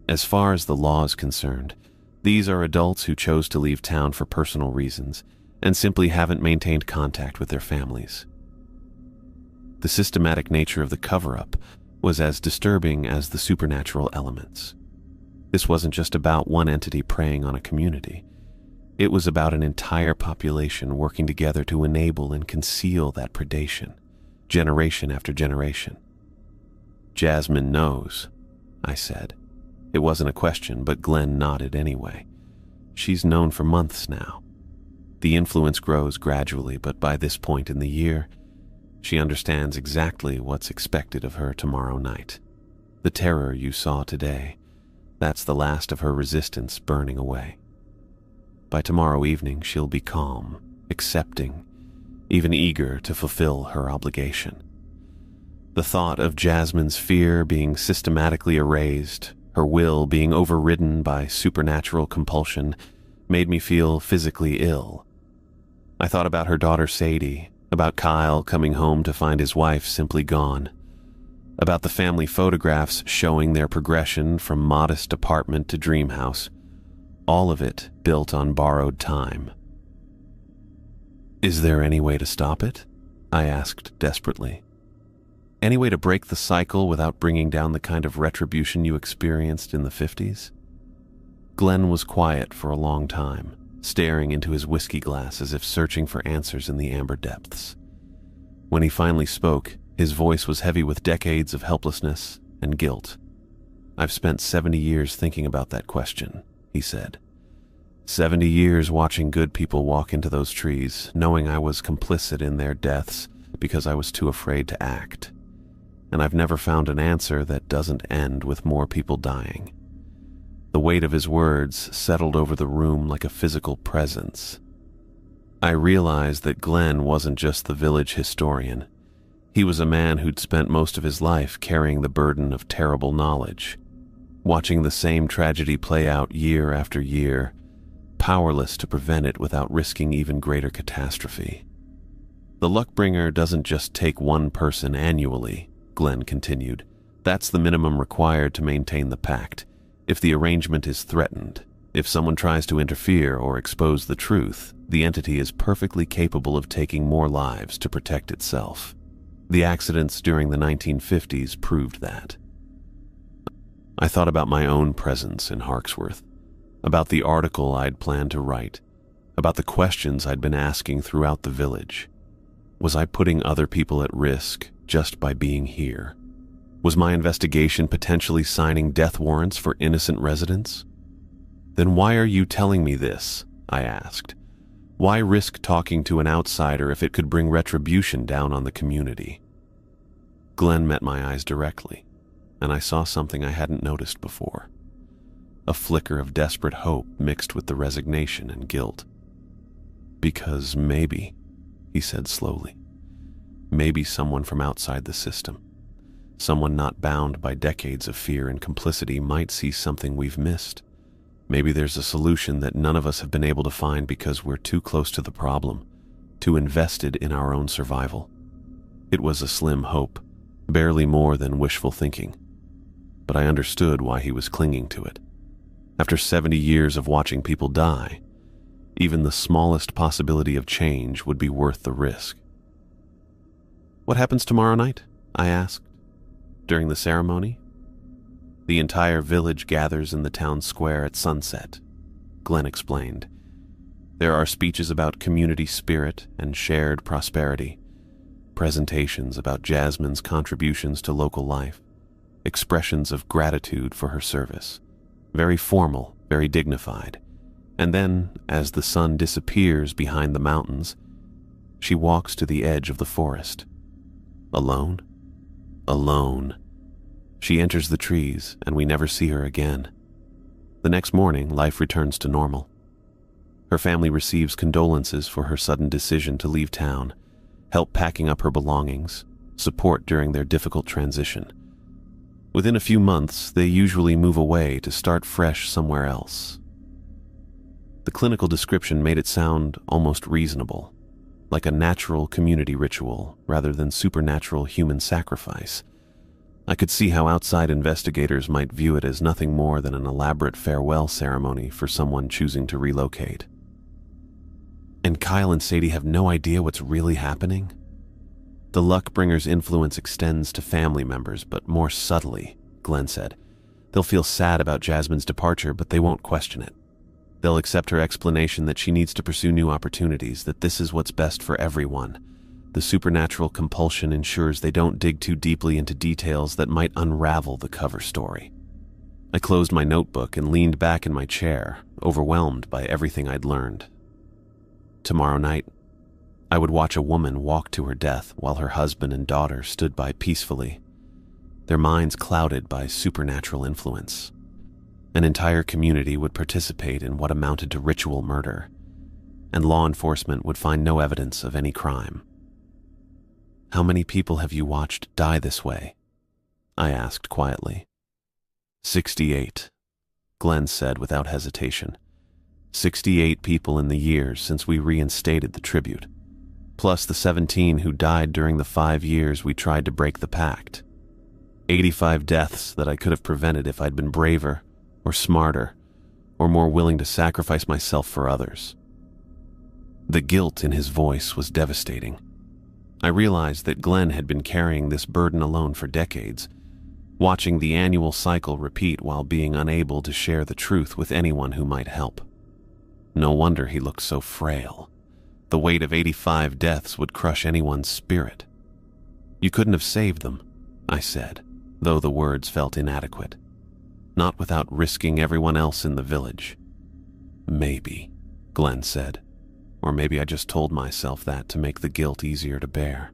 As far as the law is concerned, these are adults who chose to leave town for personal reasons and simply haven't maintained contact with their families. The systematic nature of the cover-up was as disturbing as the supernatural elements. This wasn't just about one entity preying on a community. It was about an entire population working together to enable and conceal that predation, generation after generation. "Jasmine knows," I said. It wasn't a question, but Glenn nodded anyway. "She's known for months now. The influence grows gradually, but by this point in the year, she understands exactly what's expected of her tomorrow night. The terror you saw today, That's the last of her resistance burning away. By tomorrow evening, she'll be calm, accepting, even eager to fulfill her obligation. The thought of Jasmine's fear being systematically erased, her will being overridden by supernatural compulsion, made me feel physically ill. I thought about her daughter Sadie, about Kyle coming home to find his wife simply gone, about the family photographs showing their progression from modest apartment to dream house, all of it built on borrowed time. "Is there any way to stop it?" I asked desperately. "Any way to break the cycle without bringing down the kind of retribution you experienced in the 50s? Glenn was quiet for a long time, staring into his whiskey glass as if searching for answers in the amber depths. When he finally spoke, his voice was heavy with decades of helplessness and guilt. "I've spent 70 years thinking about that question," he said. 70 years watching good people walk into those trees, knowing I was complicit in their deaths because I was too afraid to act. And I've never found an answer that doesn't end with more people dying. The weight of his words settled over the room like a physical presence. I realized that Glenn wasn't just the village historian. He was a man who'd spent most of his life carrying the burden of terrible knowledge, watching the same tragedy play out year after year, powerless to prevent it without risking even greater catastrophe. "The Luckbringer doesn't just take one person annually," Glenn continued. "That's the minimum required to maintain the pact. If the arrangement is threatened, if someone tries to interfere or expose the truth, the entity is perfectly capable of taking more lives to protect itself. The accidents during the 1950s proved that." I thought about my own presence in Harksworth, about the article I'd planned to write, about the questions I'd been asking throughout the village. Was I putting other people at risk just by being here? Was my investigation potentially signing death warrants for innocent residents? "Then why are you telling me this?" I asked. "Why risk talking to an outsider if it could bring retribution down on the community?" Glenn met my eyes directly, and I saw something I hadn't noticed before. A flicker of desperate hope mixed with the resignation and guilt. "Because maybe," he said slowly, "maybe someone from outside the system, someone not bound by decades of fear and complicity, might see something we've missed. Maybe there's a solution that none of us have been able to find because we're too close to the problem, too invested in our own survival." It was a slim hope, barely more than wishful thinking, but I understood why he was clinging to it. After 70 years of watching people die, even the smallest possibility of change would be worth the risk. "What happens tomorrow night?" I asked. "During the ceremony?" "The entire village gathers in the town square at sunset," Glenn explained. "There are speeches about community spirit and shared prosperity, presentations about Jasmine's contributions to local life, expressions of gratitude for her service. Very formal, very dignified. And then, as the sun disappears behind the mountains, she walks to the edge of the forest. Alone? Alone. She enters the trees, and we never see her again. The next morning, life returns to normal. Her family receives condolences for her sudden decision to leave town, help packing up her belongings, support during their difficult transition. Within a few months, they usually move away to start fresh somewhere else. The clinical description made it sound almost reasonable, like a natural community ritual rather than supernatural human sacrifice. I could see how outside investigators might view it as nothing more than an elaborate farewell ceremony for someone choosing to relocate. And Kyle and Sadie have no idea what's really happening? The Luckbringer's influence extends to family members, but more subtly, Glenn said. They'll feel sad about Jasmine's departure, but they won't question it. They'll accept her explanation that she needs to pursue new opportunities, that this is what's best for everyone. The supernatural compulsion ensures they don't dig too deeply into details that might unravel the cover story. I closed my notebook and leaned back in my chair, overwhelmed by everything I'd learned. Tomorrow night, I would watch a woman walk to her death while her husband and daughter stood by peacefully, their minds clouded by supernatural influence. An entire community would participate in what amounted to ritual murder, and law enforcement would find no evidence of any crime. "How many people have you watched die this way?" I asked quietly. 68, Glenn said without hesitation. 68 people in the years since we reinstated the tribute, plus the 17 who died during the 5 years we tried to break the pact. 85 deaths that I could have prevented if I'd been braver, or smarter, or more willing to sacrifice myself for others. The guilt in his voice was devastating. I realized that Glenn had been carrying this burden alone for decades, watching the annual cycle repeat while being unable to share the truth with anyone who might help. No wonder he looked so frail. The weight of 85 deaths would crush anyone's spirit. "You couldn't have saved them," I said, though the words felt inadequate. "Not without risking everyone else in the village." "Maybe," Glenn said. Or maybe I just told myself that to make the guilt easier to bear.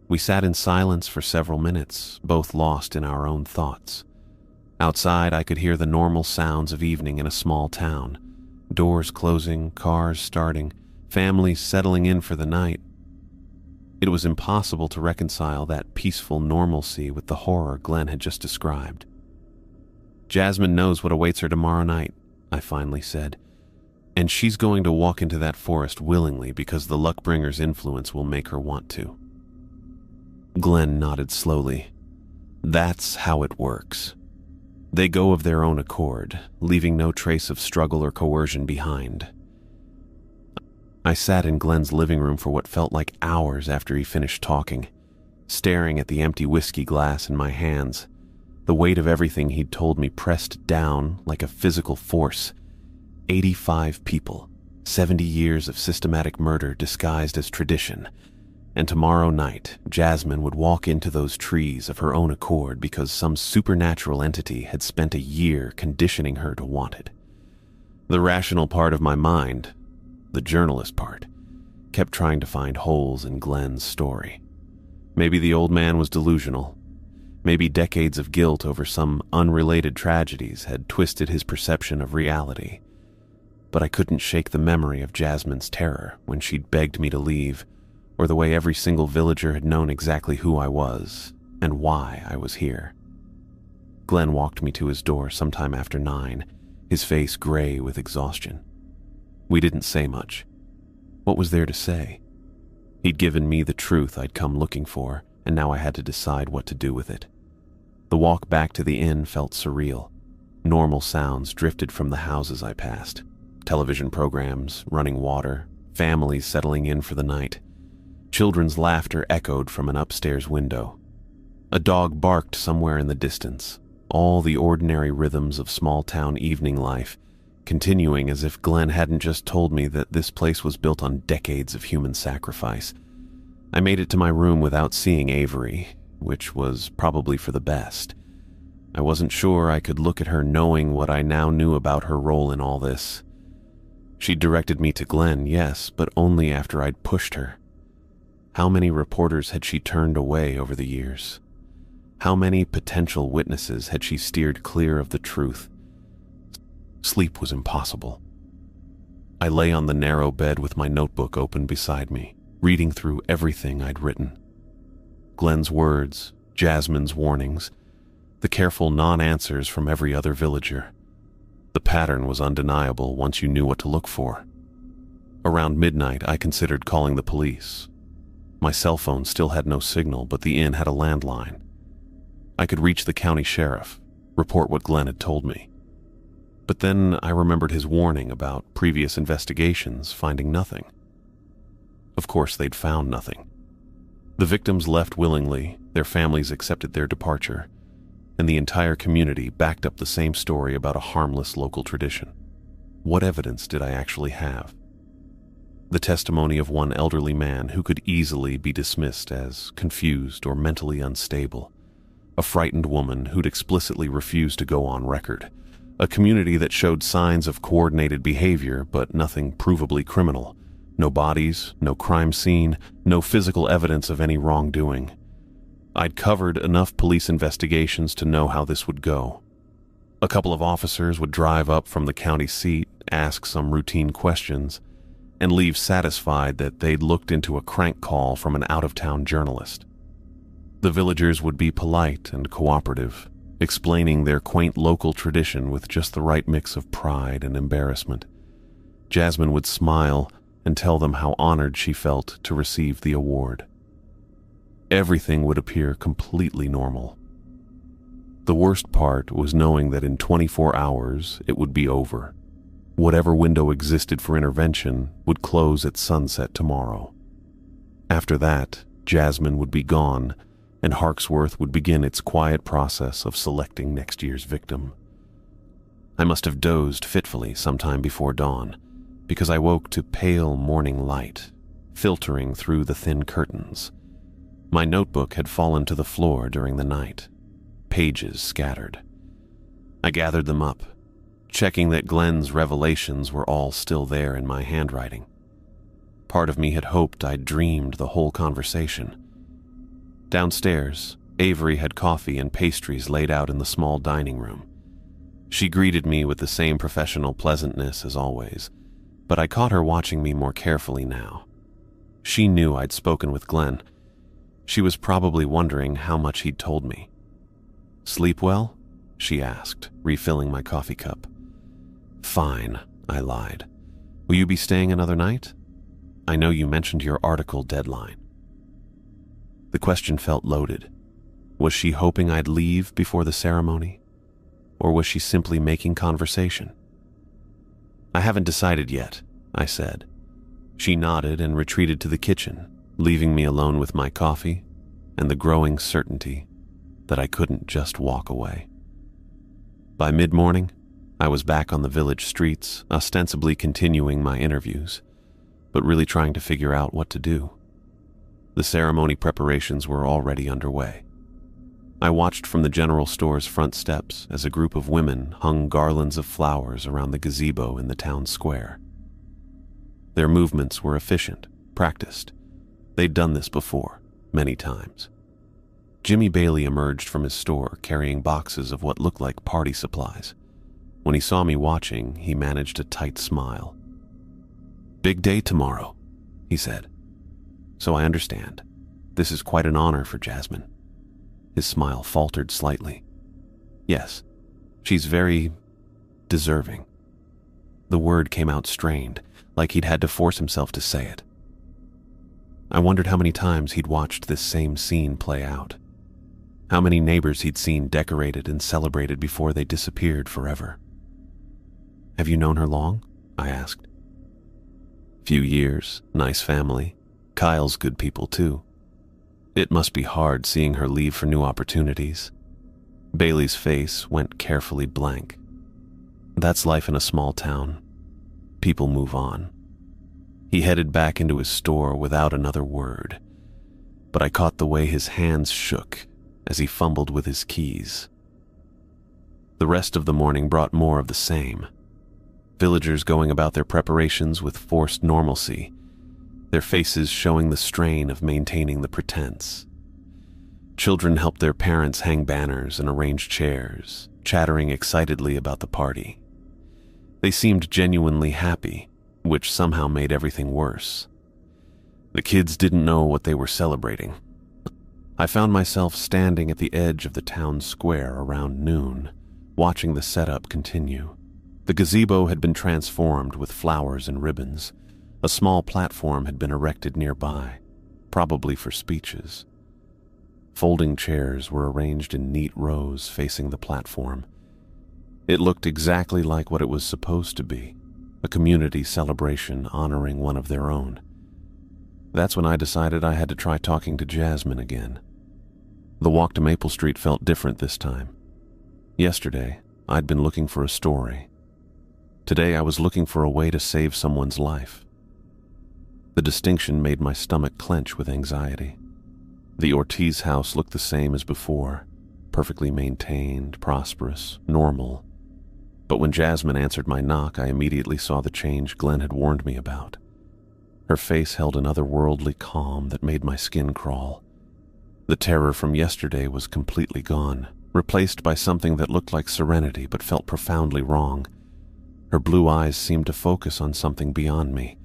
We sat in silence for several minutes, both lost in our own thoughts. Outside, I could hear the normal sounds of evening in a small town. Doors closing, cars starting, families settling in for the night. It was impossible to reconcile that peaceful normalcy with the horror Glenn had just described. "Jasmine knows what awaits her tomorrow night," I finally said. "And she's going to walk into that forest willingly because the Luckbringer's influence will make her want to." Glenn nodded slowly. "That's how it works. They go of their own accord, leaving no trace of struggle or coercion behind." I sat in Glenn's living room for what felt like hours after he finished talking, staring at the empty whiskey glass in my hands, the weight of everything he'd told me pressed down like a physical force. 85 people, 70 years of systematic murder disguised as tradition, and tomorrow night Jasmine would walk into those trees of her own accord because some supernatural entity had spent a year conditioning her to want it. The rational part of my mind, the journalist part, kept trying to find holes in Glenn's story. Maybe the old man was delusional. Maybe decades of guilt over some unrelated tragedies had twisted his perception of reality. But I couldn't shake the memory of Jasmine's terror when she'd begged me to leave, or the way every single villager had known exactly who I was and why I was here. Glenn walked me to his door sometime after 9, his face gray with exhaustion. We didn't say much. What was there to say? He'd given me the truth I'd come looking for, and now I had to decide what to do with it. The walk back to the inn felt surreal. Normal sounds drifted from the houses I passed. Television programs, running water, families settling in for the night. Children's laughter echoed from an upstairs window. A dog barked somewhere in the distance. All the ordinary rhythms of small-town evening life, continuing as if Glenn hadn't just told me that this place was built on decades of human sacrifice. I made it to my room without seeing Avery, which was probably for the best. I wasn't sure I could look at her knowing what I now knew about her role in all this. She'd directed me to Glenn, yes, but only after I'd pushed her. How many reporters had she turned away over the years? How many potential witnesses had she steered clear of the truth? Sleep was impossible. I lay on the narrow bed with my notebook open beside me, reading through everything I'd written. Glenn's words, Jasmine's warnings, the careful non-answers from every other villager. The pattern was undeniable once you knew what to look for. Around midnight, I considered calling the police. My cell phone still had no signal, but the inn had a landline. I could reach the county sheriff, report what Glenn had told me. But then I remembered his warning about previous investigations finding nothing. Of course, they'd found nothing. The victims left willingly, their families accepted their departure, and the entire community backed up the same story about a harmless local tradition. What evidence did I actually have? The testimony of one elderly man who could easily be dismissed as confused or mentally unstable, a frightened woman who'd explicitly refused to go on record, a community that showed signs of coordinated behavior but nothing provably criminal, no bodies, no crime scene, no physical evidence of any wrongdoing. I'd covered enough police investigations to know how this would go. A couple of officers would drive up from the county seat, ask some routine questions, and leave satisfied that they'd looked into a crank call from an out-of-town journalist. The villagers would be polite and cooperative, explaining their quaint local tradition with just the right mix of pride and embarrassment. Jasmine would smile and tell them how honored she felt to receive the award. Everything would appear completely normal. The worst part was knowing that in 24 hours it would be over. Whatever window existed for intervention would close at sunset tomorrow. After that, Jasmine would be gone, and Harksworth would begin its quiet process of selecting next year's victim. I must have dozed fitfully sometime before dawn, because I woke to pale morning light, filtering through the thin curtains. My notebook had fallen to the floor during the night, pages scattered. I gathered them up, checking that Glenn's revelations were all still there in my handwriting. Part of me had hoped I'd dreamed the whole conversation. Downstairs, Avery had coffee and pastries laid out in the small dining room. She greeted me with the same professional pleasantness as always, but I caught her watching me more carefully now. She knew I'd spoken with Glenn. She was probably wondering how much he'd told me. "Sleep well?" she asked, refilling my coffee cup. "Fine," I lied. "Will you be staying another night? I know you mentioned your article deadline." The question felt loaded. Was she hoping I'd leave before the ceremony? Or was she simply making conversation? "I haven't decided yet," I said. She nodded and retreated to the kitchen, leaving me alone with my coffee and the growing certainty that I couldn't just walk away. By mid-morning, I was back on the village streets, ostensibly continuing my interviews, but really trying to figure out what to do. The ceremony preparations were already underway. I watched from the general store's front steps as a group of women hung garlands of flowers around the gazebo in the town square. Their movements were efficient, practiced. They'd done this before, many times. Jimmy Bailey emerged from his store carrying boxes of what looked like party supplies. When he saw me watching, he managed a tight smile. "Big day tomorrow," he said. "So I understand. This is quite an honor for Jasmine." His smile faltered slightly. "Yes, she's very deserving." The word came out strained, like he'd had to force himself to say it. I wondered how many times he'd watched this same scene play out. How many neighbors he'd seen decorated and celebrated before they disappeared forever. "Have you known her long?" I asked. "Few years, nice family. Kyle's good people too. It must be hard seeing her leave for new opportunities." Bailey's face went carefully blank. "That's life in a small town. People move on." He headed back into his store without another word, but I caught the way his hands shook as he fumbled with his keys. The rest of the morning brought more of the same. Villagers going about their preparations with forced normalcy, their faces showing the strain of maintaining the pretense. Children helped their parents hang banners and arrange chairs, chattering excitedly about the party. They seemed genuinely happy, which somehow made everything worse. The kids didn't know what they were celebrating. I found myself standing at the edge of the town square around noon, watching the setup continue. The gazebo had been transformed with flowers and ribbons. A small platform had been erected nearby, probably for speeches. Folding chairs were arranged in neat rows facing the platform. It looked exactly like what it was supposed to be, a community celebration honoring one of their own. That's when I decided I had to try talking to Jasmine again. The walk to Maple Street felt different this time. Yesterday, I'd been looking for a story. Today, I was looking for a way to save someone's life. The distinction made my stomach clench with anxiety. The Ortiz house looked the same as before, perfectly maintained, prosperous, normal. But when Jasmine answered my knock, I immediately saw the change Glenn had warned me about. Her face held an otherworldly calm that made my skin crawl. The terror from yesterday was completely gone, replaced by something that looked like serenity but felt profoundly wrong. Her blue eyes seemed to focus on something beyond me,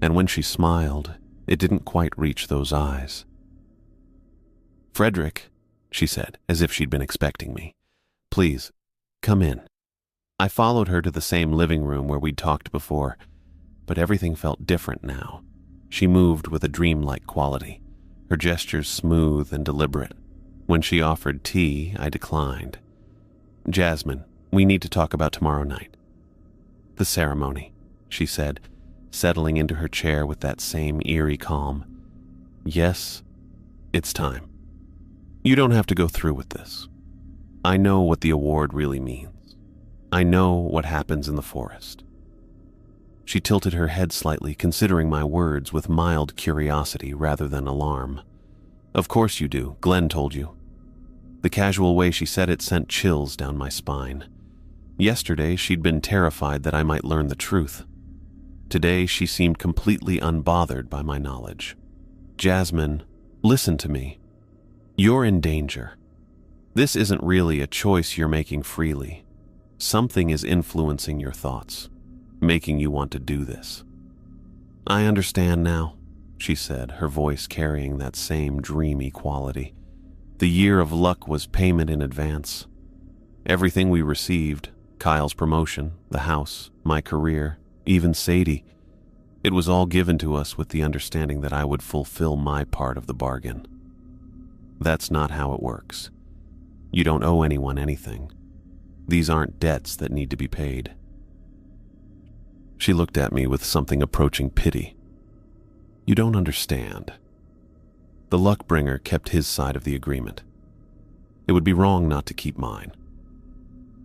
and when she smiled, it didn't quite reach those eyes. "Frederick," she said, as if she'd been expecting me. "Please, come in." I followed her to the same living room where we'd talked before, but everything felt different now. She moved with a dreamlike quality, her gestures smooth and deliberate. When she offered tea, I declined. "Jasmine, we need to talk about tomorrow night." "The ceremony," she said, settling into her chair with that same eerie calm. "Yes, it's time. You don't have to go through with this. I know what the award really means. I know what happens in the forest." She tilted her head slightly, considering my words with mild curiosity rather than alarm. "Of course you do, Glenn told you." The casual way she said it sent chills down my spine. Yesterday, she'd been terrified that I might learn the truth. Today, she seemed completely unbothered by my knowledge. "Jasmine, listen to me. You're in danger. This isn't really a choice you're making freely. Something is influencing your thoughts, making you want to do this." "I understand now," she said, her voice carrying that same dreamy quality. The year of luck was payment in advance. Everything we received, Kyle's promotion, the house, my career, even Sadie, it was all given to us with the understanding that I would fulfill my part of the bargain. That's not how it works. You don't owe anyone anything. These aren't debts that need to be paid. She looked at me with something approaching pity. "You don't understand." The luckbringer kept his side of the agreement. It would be wrong not to keep mine.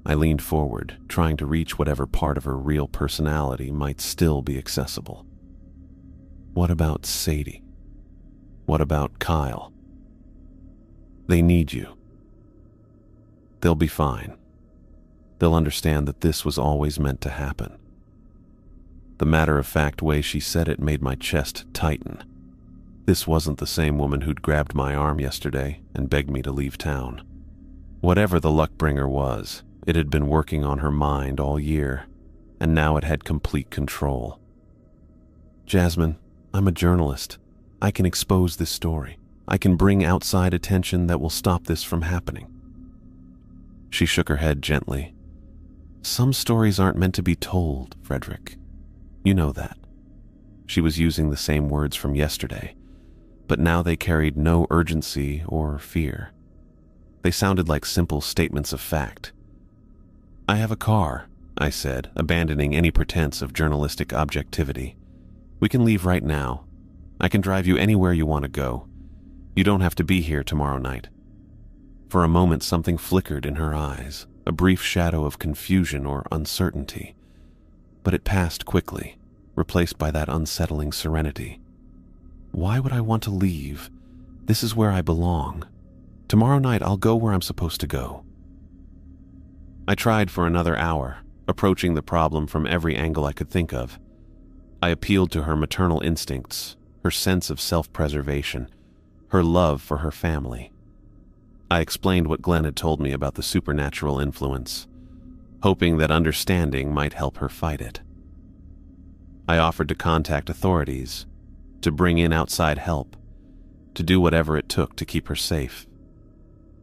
I leaned forward, trying to reach whatever part of her real personality might still be accessible. "What about Sadie? What about Kyle? They need you. They'll be fine. They'll understand that this was always meant to happen." The matter-of-fact way she said it made my chest tighten. This wasn't the same woman who'd grabbed my arm yesterday and begged me to leave town. Whatever the luckbringer was, it had been working on her mind all year, and now it had complete control. "Jasmine, I'm a journalist. I can expose this story. I can bring outside attention that will stop this from happening." She shook her head gently. "Some stories aren't meant to be told, Frederick. You know that." She was using the same words from yesterday, but now they carried no urgency or fear. They sounded like simple statements of fact. "I have a car," I said, abandoning any pretense of journalistic objectivity. "We can leave right now. I can drive you anywhere you want to go. You don't have to be here tomorrow night." For a moment, something flickered in her eyes, a brief shadow of confusion or uncertainty. But it passed quickly, replaced by that unsettling serenity. "Why would I want to leave? This is where I belong. Tomorrow night I'll go where I'm supposed to go." I tried for another hour, approaching the problem from every angle I could think of. I appealed to her maternal instincts, her sense of self-preservation, her love for her family. I explained what Glenn had told me about the supernatural influence, hoping that understanding might help her fight it. I offered to contact authorities, to bring in outside help, to do whatever it took to keep her safe.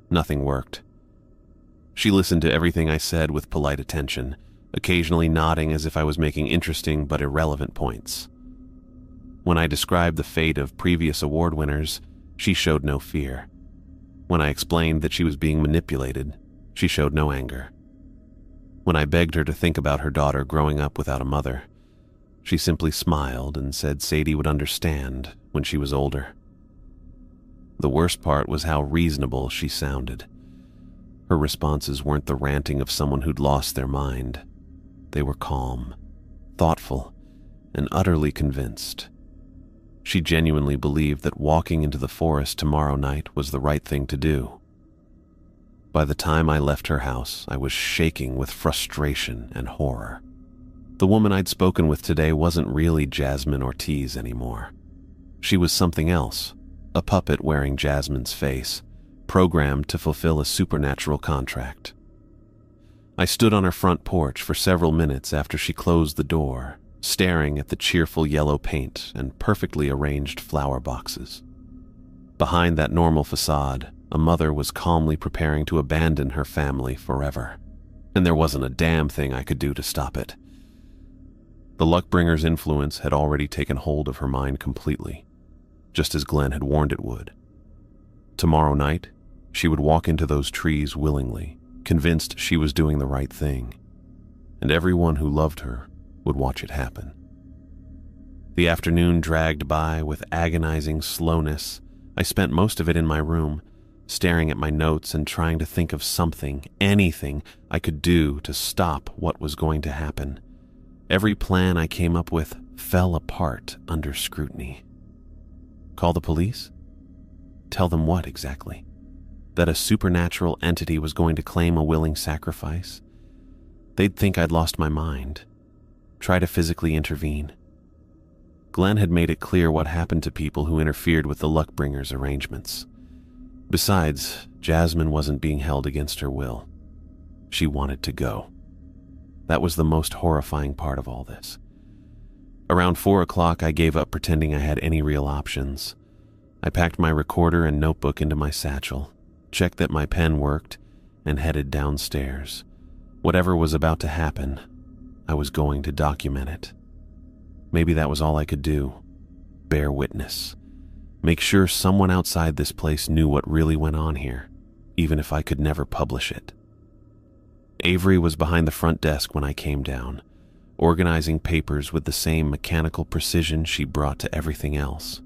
Nothing worked. She listened to everything I said with polite attention, occasionally nodding as if I was making interesting but irrelevant points. When I described the fate of previous award winners, she showed no fear. When I explained that she was being manipulated, she showed no anger. When I begged her to think about her daughter growing up without a mother, she simply smiled and said Sadie would understand when she was older. The worst part was how reasonable she sounded. Her responses weren't the ranting of someone who'd lost their mind. They were calm, thoughtful, and utterly convinced. She genuinely believed that walking into the forest tomorrow night was the right thing to do. By the time I left her house, I was shaking with frustration and horror. The woman I'd spoken with today wasn't really Jasmine Ortiz anymore. She was something else, a puppet wearing Jasmine's face, programmed to fulfill a supernatural contract. I stood on her front porch for several minutes after she closed the door, staring at the cheerful yellow paint and perfectly arranged flower boxes. Behind that normal facade, a mother was calmly preparing to abandon her family forever, and there wasn't a damn thing I could do to stop it. The Luckbringer's influence had already taken hold of her mind completely, just as Glenn had warned it would. Tomorrow night, she would walk into those trees willingly, convinced she was doing the right thing, and everyone who loved her would watch it happen. The afternoon dragged by with agonizing slowness. I spent most of it in my room, staring at my notes and trying to think of something, anything I could do to stop what was going to happen. Every plan I came up with fell apart under scrutiny. Call the police? Tell them what exactly? That a supernatural entity was going to claim a willing sacrifice? They'd think I'd lost my mind. Try to physically intervene. Glenn had made it clear what happened to people who interfered with the Luckbringer's arrangements. Besides, Jasmine wasn't being held against her will. She wanted to go. That was the most horrifying part of all this. Around 4 o'clock, I gave up pretending I had any real options. I packed my recorder and notebook into my satchel, checked that my pen worked, and headed downstairs. Whatever was about to happen, I was going to document it. Maybe that was all I could do. Bear witness. Make sure someone outside this place knew what really went on here, even if I could never publish it. Avery was behind the front desk when I came down, organizing papers with the same mechanical precision she brought to everything else.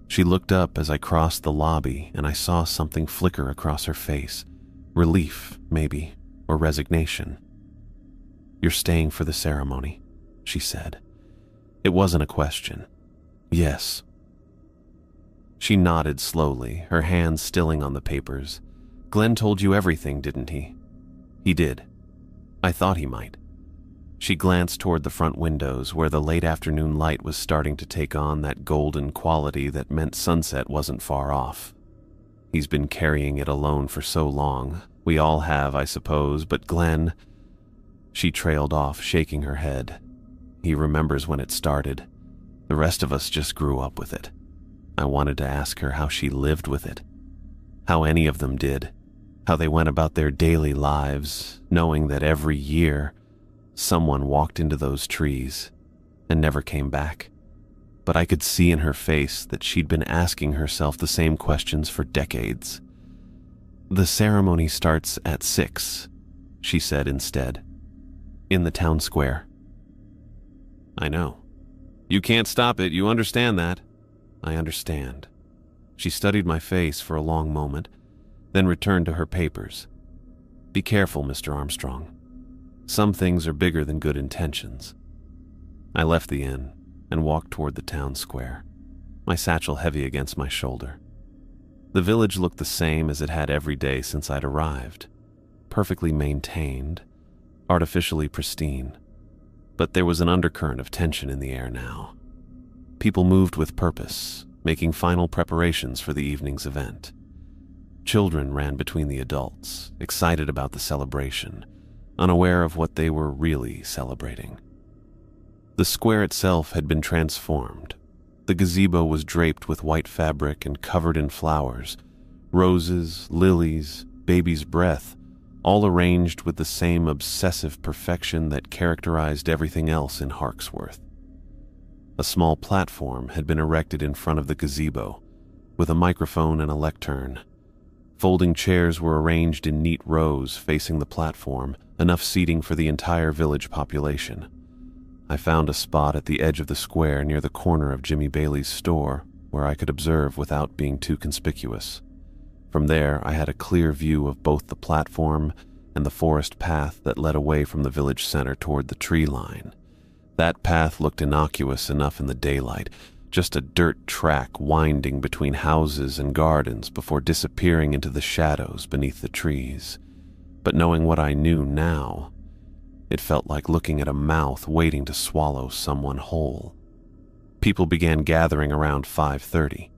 She looked up as I crossed the lobby, and I saw something flicker across her face. Relief, maybe, or resignation. "You're staying for the ceremony," she said. It wasn't a question. Yes. She nodded slowly, her hands stilling on the papers. "Glenn told you everything, didn't he?" "He did. I thought he might." She glanced toward the front windows where the late afternoon light was starting to take on that golden quality that meant sunset wasn't far off. "He's been carrying it alone for so long. We all have, I suppose, but Glenn..." She trailed off, shaking her head. "He remembers when it started. The rest of us just grew up with it." I wanted to ask her how she lived with it. How any of them did. How they went about their daily lives, knowing that every year someone walked into those trees and never came back. But I could see in her face that she'd been asking herself the same questions for decades. "The ceremony starts at 6, she said instead. "In the town square." "I know. You can't stop it, you understand that." "I understand." She studied my face for a long moment, then returned to her papers. "Be careful, Mr. Armstrong. Some things are bigger than good intentions." I left the inn and walked toward the town square, my satchel heavy against my shoulder. The village looked the same as it had every day since I'd arrived, perfectly maintained, artificially pristine. But there was an undercurrent of tension in the air now. People moved with purpose, making final preparations for the evening's event. Children ran between the adults, excited about the celebration, unaware of what they were really celebrating. The square itself had been transformed. The gazebo was draped with white fabric and covered in flowers, roses, lilies, baby's breath, all arranged with the same obsessive perfection that characterized everything else in Harksworth. A small platform had been erected in front of the gazebo, with a microphone and a lectern. Folding chairs were arranged in neat rows facing the platform, enough seating for the entire village population. I found a spot at the edge of the square near the corner of Jimmy Bailey's store, where I could observe without being too conspicuous. From there, I had a clear view of both the platform and the forest path that led away from the village center toward the tree line. That path looked innocuous enough in the daylight, just a dirt track winding between houses and gardens before disappearing into the shadows beneath the trees. But knowing what I knew now, it felt like looking at a mouth waiting to swallow someone whole. People began gathering around 5:30.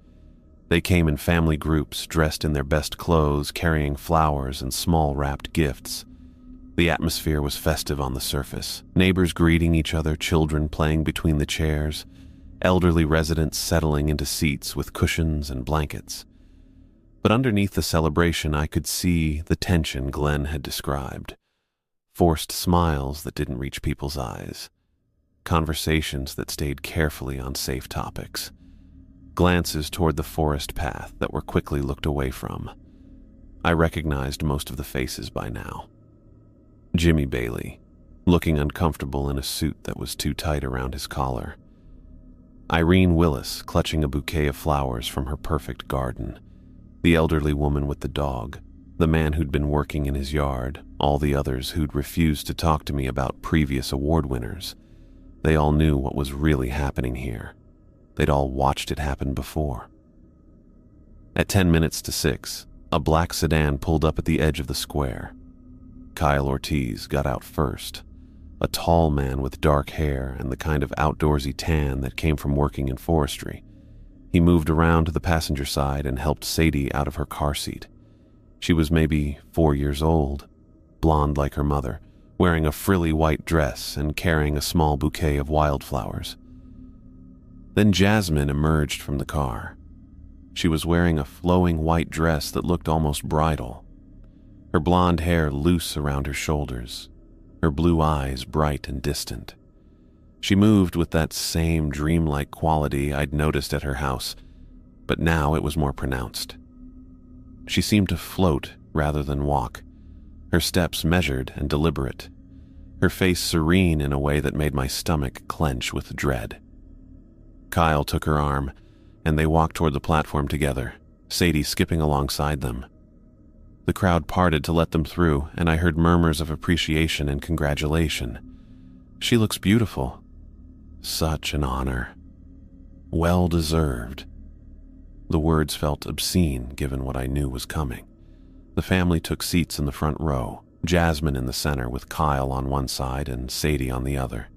They came in family groups, dressed in their best clothes, carrying flowers and small wrapped gifts. The atmosphere was festive on the surface, neighbors greeting each other, children playing between the chairs, elderly residents settling into seats with cushions and blankets. But underneath the celebration, I could see the tension Glenn had described. Forced smiles that didn't reach people's eyes. Conversations that stayed carefully on safe topics. Glances toward the forest path that were quickly looked away from. I recognized most of the faces by now. Jimmy Bailey, looking uncomfortable in a suit that was too tight around his collar. Irene Willis, clutching a bouquet of flowers from her perfect garden. The elderly woman with the dog. The man who'd been working in his yard. All the others who'd refused to talk to me about previous award winners. They all knew what was really happening here. They'd all watched it happen before. At 10 minutes to 6, a black sedan pulled up at the edge of the square. Kyle Ortiz got out first. A tall man with dark hair and the kind of outdoorsy tan that came from working in forestry. He moved around to the passenger side and helped Sadie out of her car seat. She was maybe 4 years old, blonde like her mother, wearing a frilly white dress and carrying a small bouquet of wildflowers. Then Jasmine emerged from the car. She was wearing a flowing white dress that looked almost bridal. Her blonde hair loose around her shoulders, her blue eyes bright and distant. She moved with that same dreamlike quality I'd noticed at her house, but now it was more pronounced. She seemed to float rather than walk, her steps measured and deliberate, her face serene in a way that made my stomach clench with dread. Kyle took her arm, and they walked toward the platform together, Sadie skipping alongside them. The crowd parted to let them through, and I heard murmurs of appreciation and congratulation. She looks beautiful. Such an honor. Well deserved. The words felt obscene given what I knew was coming. The family took seats in the front row, Jasmine in the center with Kyle on one side and Sadie on the other.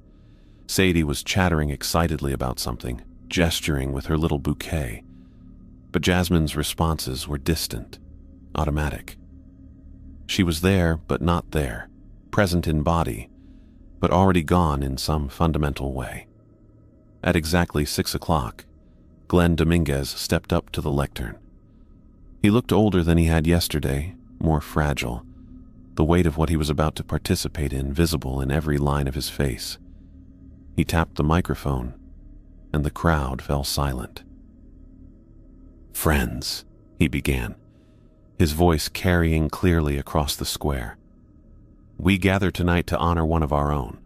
Sadie was chattering excitedly about something, gesturing with her little bouquet. But Jasmine's responses were distant, automatic. She was there, but not there, present in body, but already gone in some fundamental way. At exactly 6 o'clock, Glenn Dominguez stepped up to the lectern. He looked older than he had yesterday, more fragile, the weight of what he was about to participate in visible in every line of his face. He tapped the microphone, and the crowd fell silent. "Friends," he began, his voice carrying clearly across the square. "We gather tonight to honor one of our own.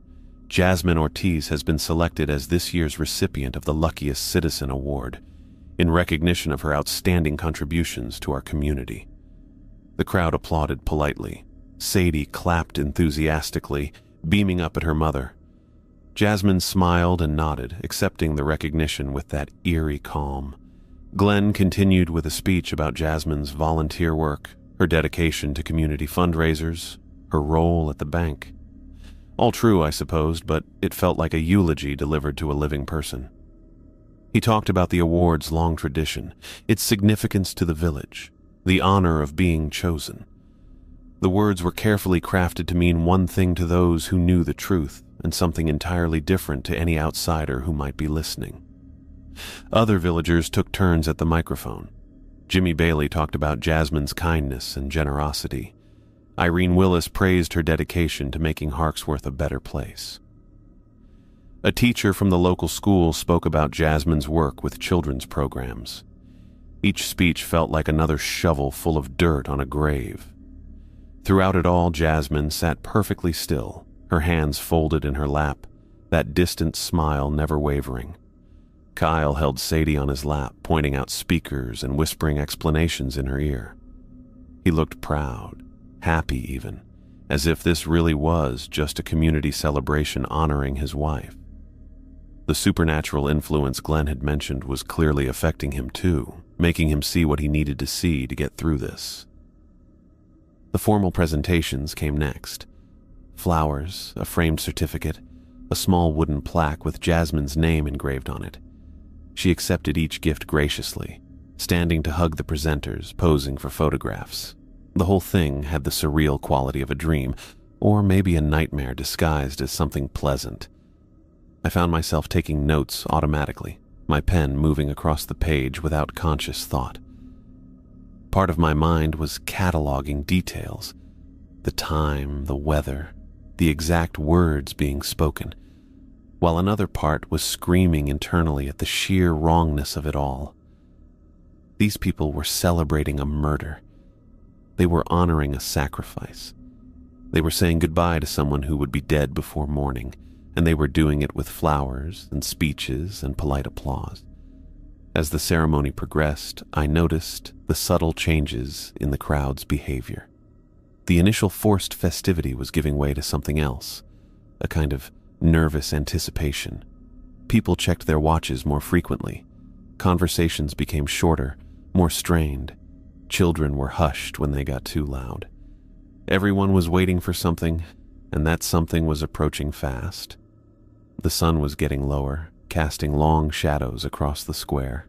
Jasmine Ortiz has been selected as this year's recipient of the Luckiest Citizen Award, in recognition of her outstanding contributions to our community." The crowd applauded politely. Sadie clapped enthusiastically, beaming up at her mother. Jasmine smiled and nodded, accepting the recognition with that eerie calm. Glenn continued with a speech about Jasmine's volunteer work, her dedication to community fundraisers, her role at the bank. All true, I supposed, but it felt like a eulogy delivered to a living person. He talked about the award's long tradition, its significance to the village, the honor of being chosen. The words were carefully crafted to mean one thing to those who knew the truth, and something entirely different to any outsider who might be listening. Other villagers took turns at the microphone. Jimmy Bailey talked about Jasmine's kindness and generosity. Irene Willis praised her dedication to making Harksworth a better place. A teacher from the local school spoke about Jasmine's work with children's programs. Each speech felt like another shovel full of dirt on a grave. Throughout it all, Jasmine sat perfectly still, her hands folded in her lap, that distant smile never wavering. Kyle held Sadie on his lap, pointing out speakers and whispering explanations in her ear. He looked proud, happy even, as if this really was just a community celebration honoring his wife. The supernatural influence Glenn had mentioned was clearly affecting him too, making him see what he needed to see to get through this. The formal presentations came next. Flowers, a framed certificate, a small wooden plaque with Jasmine's name engraved on it. She accepted each gift graciously, standing to hug the presenters, posing for photographs. The whole thing had the surreal quality of a dream, or maybe a nightmare disguised as something pleasant. I found myself taking notes automatically, my pen moving across the page without conscious thought. Part of my mind was cataloging details, the time, the weather, the exact words being spoken, while another part was screaming internally at the sheer wrongness of it all. These people were celebrating a murder. They were honoring a sacrifice. They were saying goodbye to someone who would be dead before morning, and they were doing it with flowers and speeches and polite applause. As the ceremony progressed, I noticed the subtle changes in the crowd's behavior. The initial forced festivity was giving way to something else, a kind of nervous anticipation. People checked their watches more frequently. Conversations became shorter, more strained. Children were hushed when they got too loud. Everyone was waiting for something, and that something was approaching fast. The sun was getting lower, casting long shadows across the square.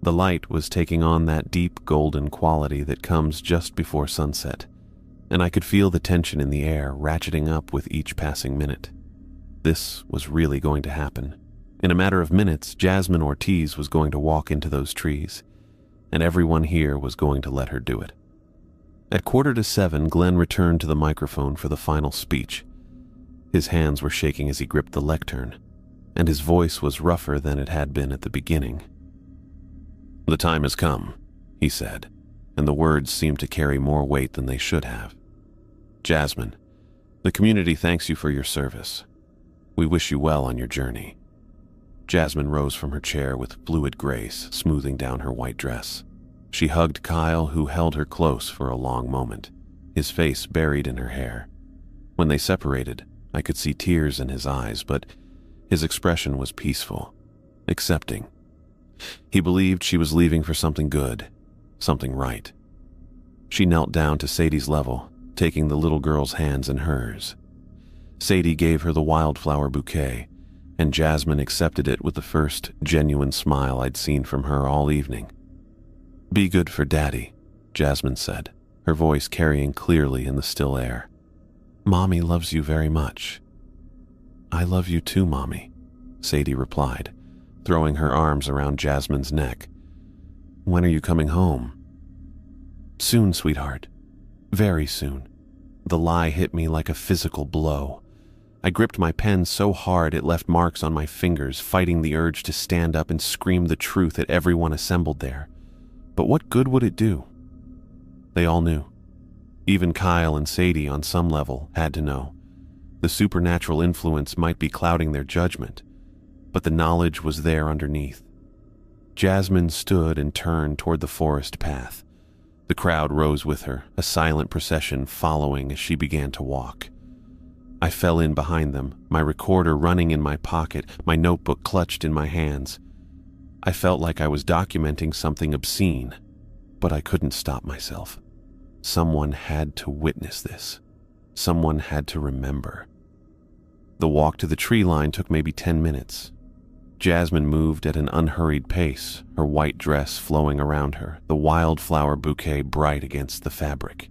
The light was taking on that deep golden quality that comes just before sunset, and I could feel the tension in the air ratcheting up with each passing minute. This was really going to happen. In a matter of minutes, Jasmine Ortiz was going to walk into those trees, and everyone here was going to let her do it. At 6:45, Glenn returned to the microphone for the final speech. His hands were shaking as he gripped the lectern, and his voice was rougher than it had been at the beginning. "The time has come," he said, and the words seemed to carry more weight than they should have. "Jasmine, the community thanks you for your service. We wish you well on your journey." Jasmine rose from her chair with fluid grace, smoothing down her white dress. She hugged Kyle, who held her close for a long moment, his face buried in her hair. When they separated, I could see tears in his eyes, but his expression was peaceful, accepting. He believed she was leaving for something good, something right. She knelt down to Sadie's level, taking the little girl's hands in hers. Sadie gave her the wildflower bouquet, and Jasmine accepted it with the first genuine smile I'd seen from her all evening. "Be good for Daddy," Jasmine said, her voice carrying clearly in the still air. "Mommy loves you very much." "I love you too, Mommy," Sadie replied, throwing her arms around Jasmine's neck. "When are you coming home?" "Soon, sweetheart. Very soon." The lie hit me like a physical blow. I gripped my pen so hard it left marks on my fingers, fighting the urge to stand up and scream the truth at everyone assembled there. But what good would it do? They all knew. Even Kyle and Sadie, on some level, had to know. The supernatural influence might be clouding their judgment, but the knowledge was there underneath. Jasmine stood and turned toward the forest path. The crowd rose with her, a silent procession following as she began to walk. I fell in behind them, my recorder running in my pocket, my notebook clutched in my hands. I felt like I was documenting something obscene, but I couldn't stop myself. Someone had to witness this. Someone had to remember. The walk to the tree line took maybe 10 minutes. Jasmine moved at an unhurried pace, her white dress flowing around her, the wildflower bouquet bright against the fabric.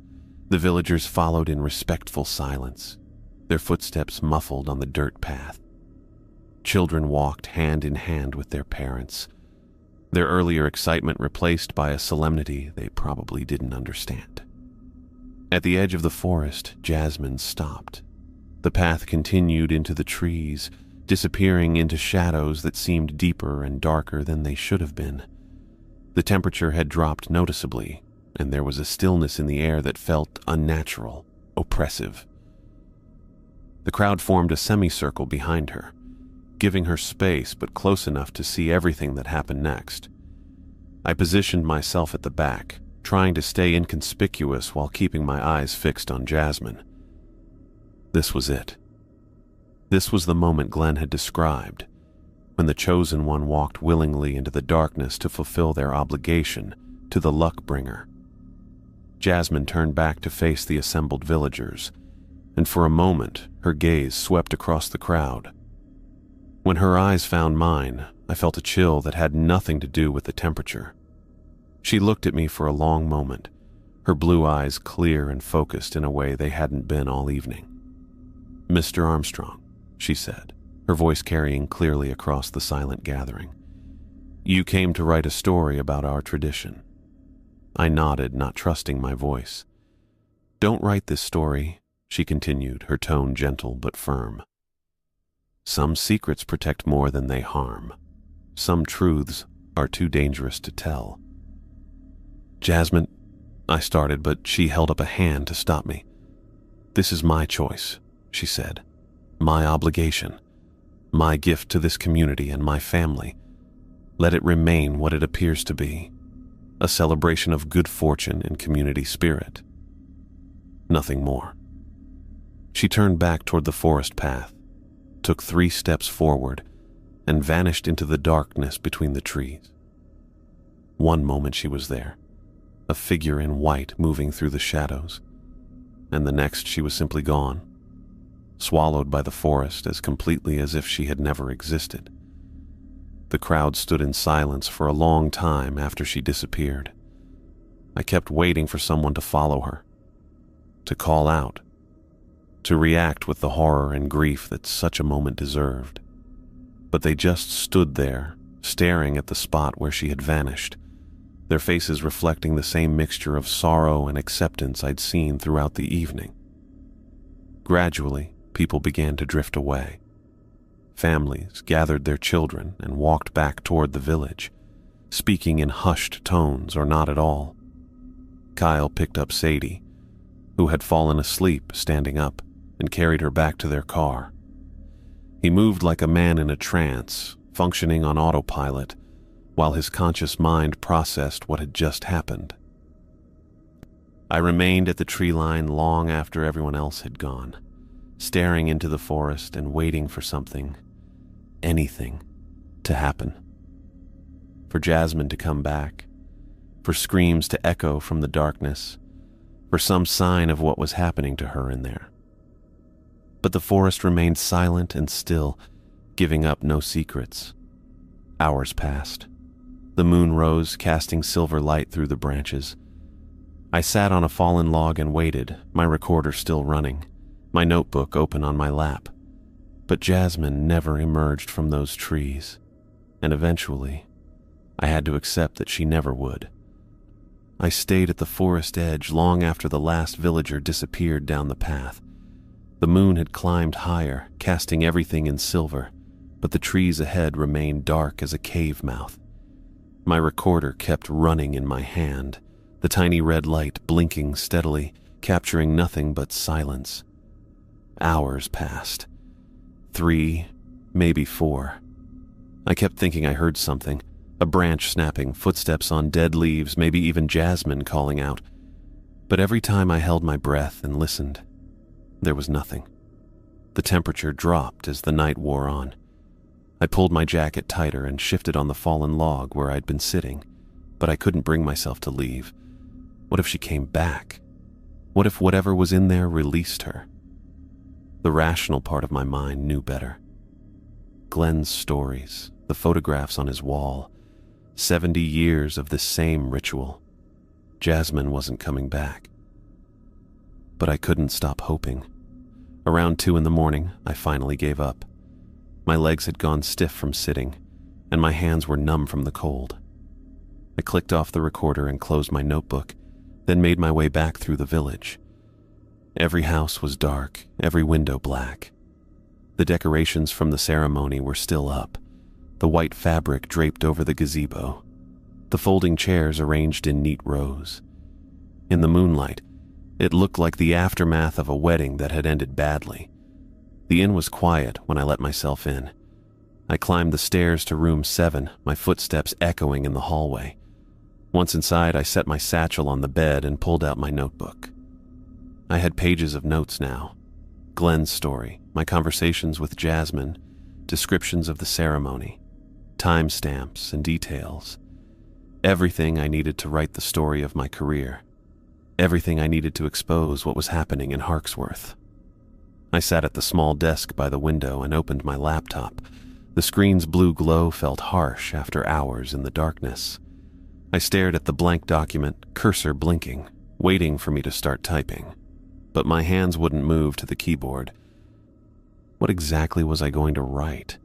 The villagers followed in respectful silence, their footsteps muffled on the dirt path. Children walked hand in hand with their parents, their earlier excitement replaced by a solemnity they probably didn't understand. At the edge of the forest, Jasmine stopped. The path continued into the trees, disappearing into shadows that seemed deeper and darker than they should have been. The temperature had dropped noticeably, and there was a stillness in the air that felt unnatural, oppressive. The crowd formed a semicircle behind her, giving her space but close enough to see everything that happened next. I positioned myself at the back, trying to stay inconspicuous while keeping my eyes fixed on Jasmine. This was it. This was the moment Glenn had described, when the chosen one walked willingly into the darkness to fulfill their obligation to the luck-bringer. Jasmine turned back to face the assembled villagers, and for a moment her gaze swept across the crowd. When her eyes found mine, I felt a chill that had nothing to do with the temperature, She looked at me for a long moment, her blue eyes clear and focused in a way they hadn't been all evening. "Mr. Armstrong," she said, her voice carrying clearly across the silent gathering. "You came to write a story about our tradition." I nodded, not trusting my voice. "Don't write this story," she continued, her tone gentle but firm. "Some secrets protect more than they harm. Some truths are too dangerous to tell." "Jasmine," I started, but she held up a hand to stop me. "This is my choice," she said. "My obligation. My gift to this community and my family. Let it remain what it appears to be. A celebration of good fortune and community spirit. Nothing more." She turned back toward the forest path, took 3 steps forward, and vanished into the darkness between the trees. One moment she was there, a figure in white moving through the shadows, and the next she was simply gone, swallowed by the forest as completely as if she had never existed. The crowd stood in silence for a long time after she disappeared. I kept waiting for someone to follow her, to call out, to react with the horror and grief that such a moment deserved. But they just stood there, staring at the spot where she had vanished, their faces reflecting the same mixture of sorrow and acceptance I'd seen throughout the evening. Gradually, people began to drift away. Families gathered their children and walked back toward the village, speaking in hushed tones or not at all. Kyle picked up Sadie, who had fallen asleep standing up, and carried her back to their car. He moved like a man in a trance, functioning on autopilot, while his conscious mind processed what had just happened. I remained at the tree line long after everyone else had gone, staring into the forest and waiting for something, anything, to happen. For Jasmine to come back, for screams to echo from the darkness, for some sign of what was happening to her in there. But the forest remained silent and still, giving up no secrets. Hours passed. The moon rose, casting silver light through the branches. I sat on a fallen log and waited, my recorder still running, my notebook open on my lap. But Jasmine never emerged from those trees, and eventually, I had to accept that she never would. I stayed at the forest edge long after the last villager disappeared down the path. The moon had climbed higher, casting everything in silver, but the trees ahead remained dark as a cave mouth. My recorder kept running in my hand, the tiny red light blinking steadily, capturing nothing but silence. Hours passed. 3, maybe 4. I kept thinking I heard something, a branch snapping, footsteps on dead leaves, maybe even Jasmine calling out. But every time I held my breath and listened, there was nothing. The temperature dropped as the night wore on. I pulled my jacket tighter and shifted on the fallen log where I'd been sitting, but I couldn't bring myself to leave. What if she came back? What if whatever was in there released her? The rational part of my mind knew better. Glenn's stories, the photographs on his wall, 70 years of this same ritual. Jasmine wasn't coming back. But I couldn't stop hoping. Around 2 in the morning, I finally gave up. My legs had gone stiff from sitting, and my hands were numb from the cold. I clicked off the recorder and closed my notebook, then made my way back through the village. Every house was dark, every window black. The decorations from the ceremony were still up, the white fabric draped over the gazebo, the folding chairs arranged in neat rows. In the moonlight, it looked like the aftermath of a wedding that had ended badly. The inn was quiet when I let myself in. I climbed the stairs to room 7, my footsteps echoing in the hallway. Once inside, I set my satchel on the bed and pulled out my notebook. I had pages of notes now. Glenn's story, my conversations with Jasmine, descriptions of the ceremony, timestamps and details. Everything I needed to write the story of my career. Everything I needed to expose what was happening in Harksworth. I sat at the small desk by the window and opened my laptop. The screen's blue glow felt harsh after hours in the darkness. I stared at the blank document, cursor blinking, waiting for me to start typing. But my hands wouldn't move to the keyboard. What exactly was I going to write?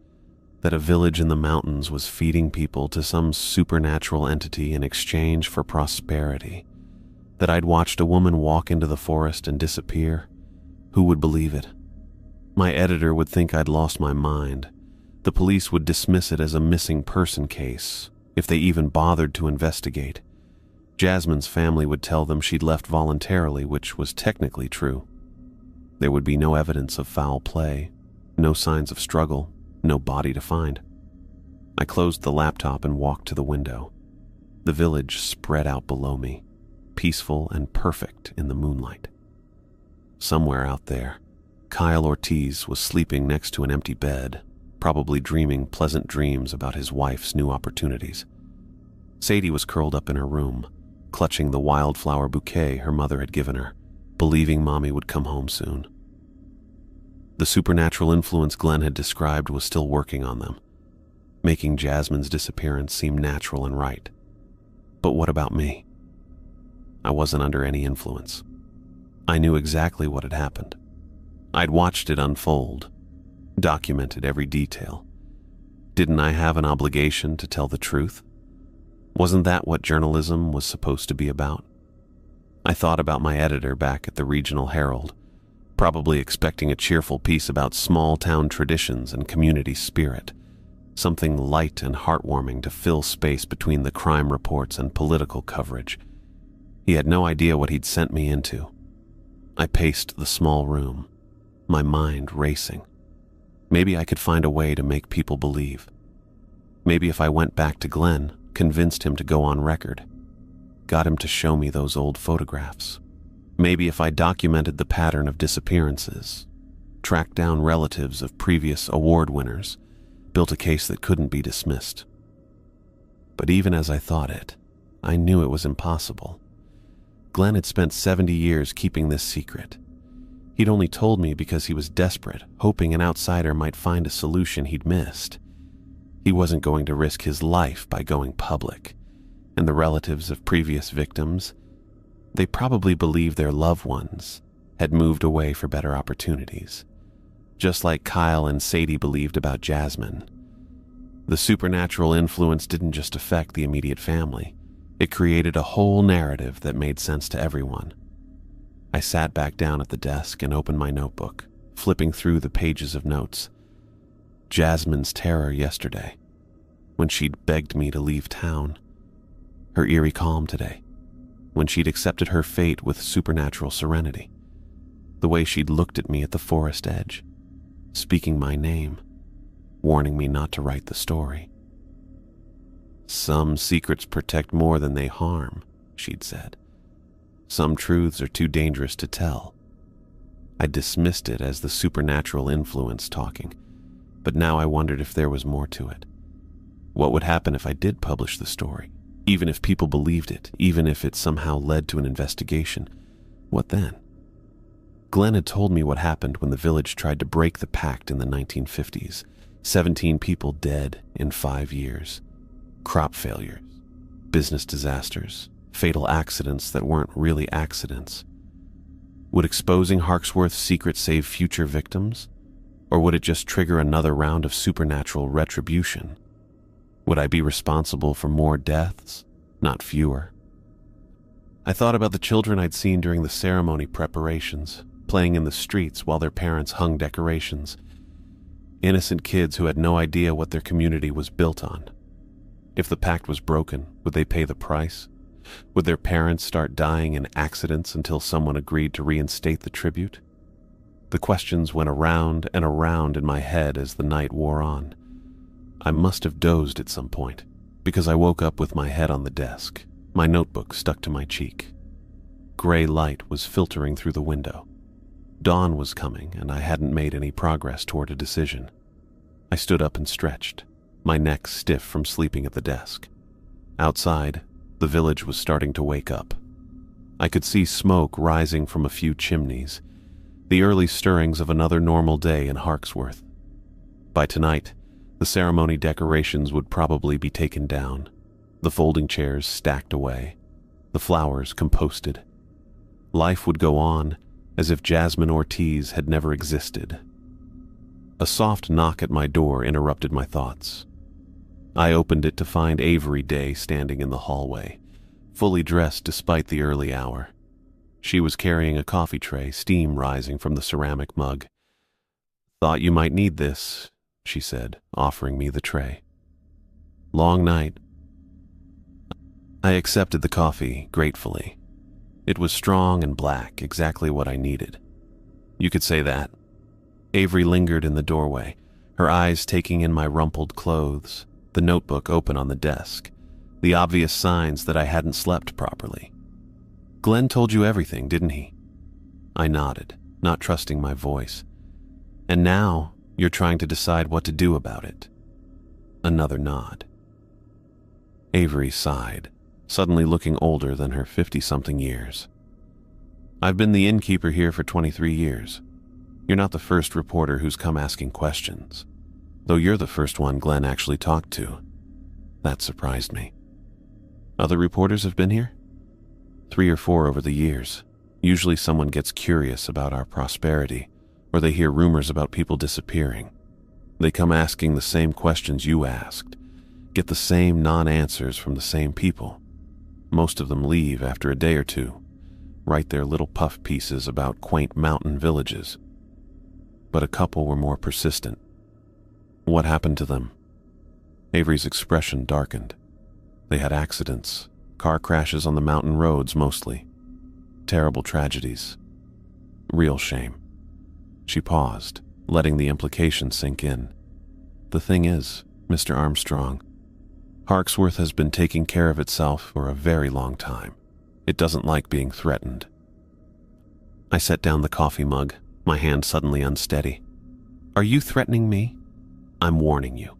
That a village in the mountains was feeding people to some supernatural entity in exchange for prosperity? That I'd watched a woman walk into the forest and disappear? Who would believe it? My editor would think I'd lost my mind. The police would dismiss it as a missing person case, if they even bothered to investigate. Jasmine's family would tell them she'd left voluntarily, which was technically true. There would be no evidence of foul play, no signs of struggle, no body to find. I closed the laptop and walked to the window. The village spread out below me, peaceful and perfect in the moonlight. Somewhere out there, Kyle Ortiz was sleeping next to an empty bed, probably dreaming pleasant dreams about his wife's new opportunities. Sadie was curled up in her room, clutching the wildflower bouquet her mother had given her, believing Mommy would come home soon. The supernatural influence Glenn had described was still working on them, making Jasmine's disappearance seem natural and right. But what about me? I wasn't under any influence. I knew exactly what had happened. I'd watched it unfold, documented every detail. Didn't I have an obligation to tell the truth? Wasn't that what journalism was supposed to be about? I thought about my editor back at the Regional Herald, probably expecting a cheerful piece about small-town traditions and community spirit, something light and heartwarming to fill space between the crime reports and political coverage. He had no idea what he'd sent me into. I paced the small room, my mind racing. Maybe I could find a way to make people believe. Maybe if I went back to Glenn, convinced him to go on record, got him to show me those old photographs. Maybe if I documented the pattern of disappearances, tracked down relatives of previous award winners, built a case that couldn't be dismissed. But even as I thought it, I knew it was impossible. Glenn had spent 70 years keeping this secret. He'd only told me because he was desperate, hoping an outsider might find a solution he'd missed. He wasn't going to risk his life by going public. And the relatives of previous victims, they probably believed their loved ones had moved away for better opportunities, just like Kyle and Sadie believed about Jasmine. The supernatural influence didn't just affect the immediate family. It created a whole narrative that made sense to everyone. I sat back down at the desk and opened my notebook, flipping through the pages of notes. Jasmine's terror yesterday, when she'd begged me to leave town. Her eerie calm today, when she'd accepted her fate with supernatural serenity. The way she'd looked at me at the forest edge, speaking my name, warning me not to write the story. Some secrets protect more than they harm, she'd said. Some truths are too dangerous to tell. I dismissed it as the supernatural influence talking, but now I wondered if there was more to it. What would happen if I did publish the story? Even if people believed it, even if it somehow led to an investigation, what then? Glenn had told me what happened when the village tried to break the pact in the 1950s. 17 people dead in 5 years. Crop failures, business disasters, fatal accidents that weren't really accidents. Would exposing Harksworth's secret save future victims? Or would it just trigger another round of supernatural retribution? Would I be responsible for more deaths, not fewer? I thought about the children I'd seen during the ceremony preparations, playing in the streets while their parents hung decorations. Innocent kids who had no idea what their community was built on. If the pact was broken, would they pay the price? Would their parents start dying in accidents until someone agreed to reinstate the tribute? The questions went around and around in my head as the night wore on. I must have dozed at some point, because I woke up with my head on the desk, my notebook stuck to my cheek. Gray light was filtering through the window. Dawn was coming, and I hadn't made any progress toward a decision. I stood up and stretched, my neck stiff from sleeping at the desk. Outside, the village was starting to wake up. I could see smoke rising from a few chimneys, the early stirrings of another normal day in Harksworth. By tonight, the ceremony decorations would probably be taken down. The folding chairs stacked away, the flowers composted. Life would go on as if Jasmine Ortiz had never existed. A soft knock at my door interrupted my thoughts. I opened it to find Avery Day standing in the hallway, fully dressed despite the early hour. She was carrying a coffee tray, steam rising from the ceramic mug. "Thought you might need this," she said, offering me the tray. "Long night." I accepted the coffee gratefully. It was strong and black, exactly what I needed. You could say that. Avery lingered in the doorway, her eyes taking in my rumpled clothes, the notebook open on the desk, the obvious signs that I hadn't slept properly. "Glenn told you everything, didn't he?" I nodded, not trusting my voice. "And now you're trying to decide what to do about it." Another nod. Avery sighed, suddenly looking older than her 50-something years. "I've been the innkeeper here for 23 years. You're not the first reporter who's come asking questions, though you're the first one Glenn actually talked to." That surprised me. "Other reporters have been here?" 3 or 4 over the years. Usually someone gets curious about our prosperity, or they hear rumors about people disappearing. They come asking the same questions you asked, get the same non-answers from the same people. Most of them leave after a day or two, write their little puff pieces about quaint mountain villages. But a couple were more persistent. "What happened to them?" Avery's expression darkened. "They had accidents, car crashes on the mountain roads mostly. Terrible tragedies. Real shame." She paused, letting the implication sink in. "The thing is, Mr. Armstrong, Harksworth has been taking care of itself for a very long time. It doesn't like being threatened." I set down the coffee mug, my hand suddenly unsteady. "Are you threatening me?" "I'm warning you.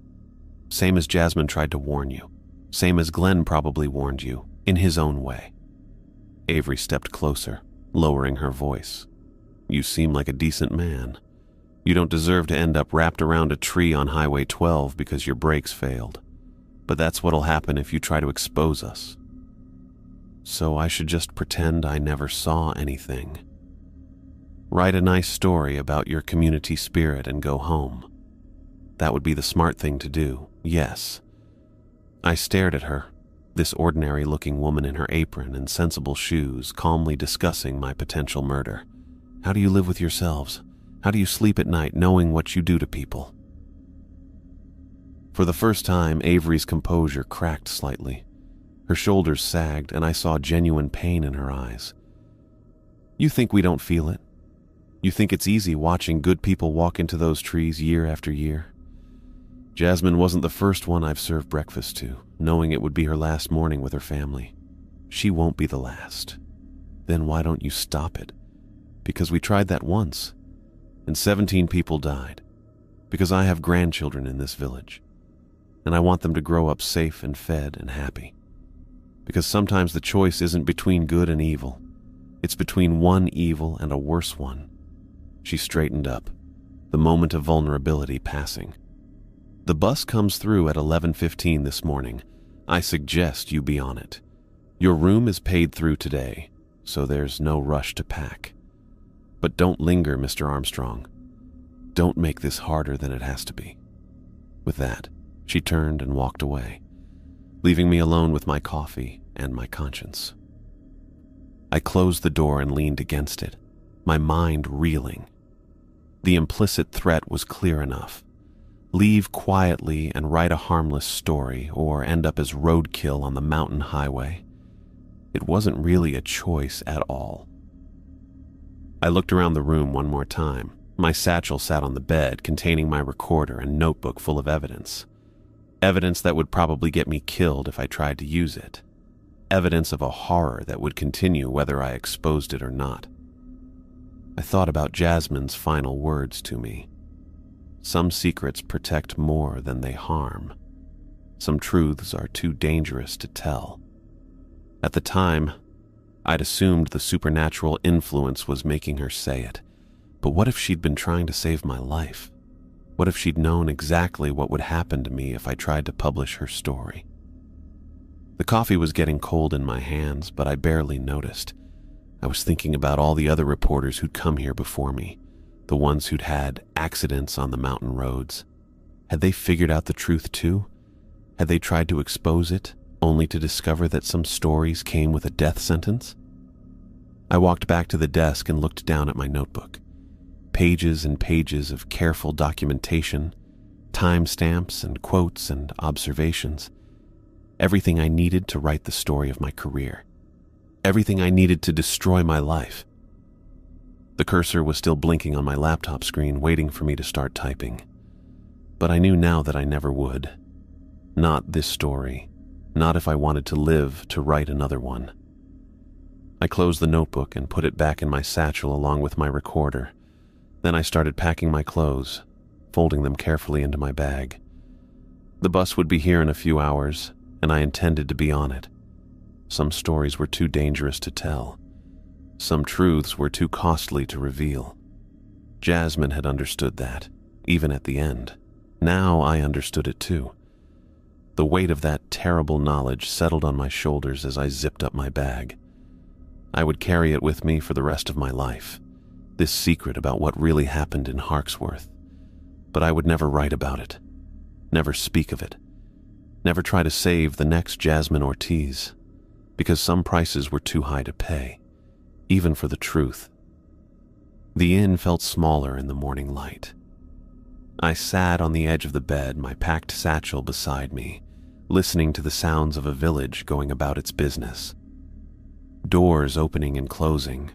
Same as Jasmine tried to warn you. Same as Glenn probably warned you, in his own way." Avery stepped closer, lowering her voice. "You seem like a decent man. You don't deserve to end up wrapped around a tree on Highway 12 because your brakes failed. But that's what'll happen if you try to expose us. So I should just pretend I never saw anything. Write a nice story about your community spirit and go home. That would be the smart thing to do, yes." I stared at her, this ordinary-looking woman in her apron and sensible shoes, calmly discussing my potential murder. "How do you live with yourselves? How do you sleep at night knowing what you do to people?" For the first time, Avery's composure cracked slightly. Her shoulders sagged, and I saw genuine pain in her eyes. "You think we don't feel it? You think it's easy watching good people walk into those trees year after year? Jasmine wasn't the first one I've served breakfast to, knowing it would be her last morning with her family. She won't be the last. Then why don't you stop it? Because we tried that once, and 17 people died. Because I have grandchildren in this village, and I want them to grow up safe and fed and happy. Because sometimes the choice isn't between good and evil. It's between one evil and a worse one." She straightened up, the moment of vulnerability passing. "The bus comes through at 11:15 this morning. I suggest you be on it. Your room is paid through today, so there's no rush to pack. But don't linger, Mr. Armstrong. Don't make this harder than it has to be." With that, she turned and walked away, leaving me alone with my coffee and my conscience. I closed the door and leaned against it, my mind reeling. The implicit threat was clear enough. Leave quietly and write a harmless story, or end up as roadkill on the mountain highway. It wasn't really a choice at all. I looked around the room one more time. My satchel sat on the bed, containing my recorder and notebook full of evidence. Evidence that would probably get me killed if I tried to use it. Evidence of a horror that would continue whether I exposed it or not. I thought about Jasmine's final words to me. Some secrets protect more than they harm. Some truths are too dangerous to tell. At the time, I'd assumed the supernatural influence was making her say it. But what if she'd been trying to save my life? What if she'd known exactly what would happen to me if I tried to publish her story? The coffee was getting cold in my hands, but I barely noticed. I was thinking about all the other reporters who'd come here before me, the ones who'd had accidents on the mountain roads. Had they figured out the truth too? Had they tried to expose it, only to discover that some stories came with a death sentence? I walked back to the desk and looked down at my notebook. Pages and pages of careful documentation, timestamps and quotes and observations. Everything I needed to write the story of my career. Everything I needed to destroy my life. The cursor was still blinking on my laptop screen, waiting for me to start typing. But I knew now that I never would. Not this story. Not if I wanted to live to write another one. I closed the notebook and put it back in my satchel along with my recorder. Then I started packing my clothes, folding them carefully into my bag. The bus would be here in a few hours, and I intended to be on it. Some stories were too dangerous to tell. Some truths were too costly to reveal. Jasmine had understood that, even at the end. Now I understood it too. The weight of that terrible knowledge settled on my shoulders as I zipped up my bag. I would carry it with me for the rest of my life, this secret about what really happened in Harksworth. But I would never write about it, never speak of it, never try to save the next Jasmine Ortiz, because some prices were too high to pay, even for the truth. The inn felt smaller in the morning light. I sat on the edge of the bed, my packed satchel beside me, listening to the sounds of a village going about its business. Doors opening and closing,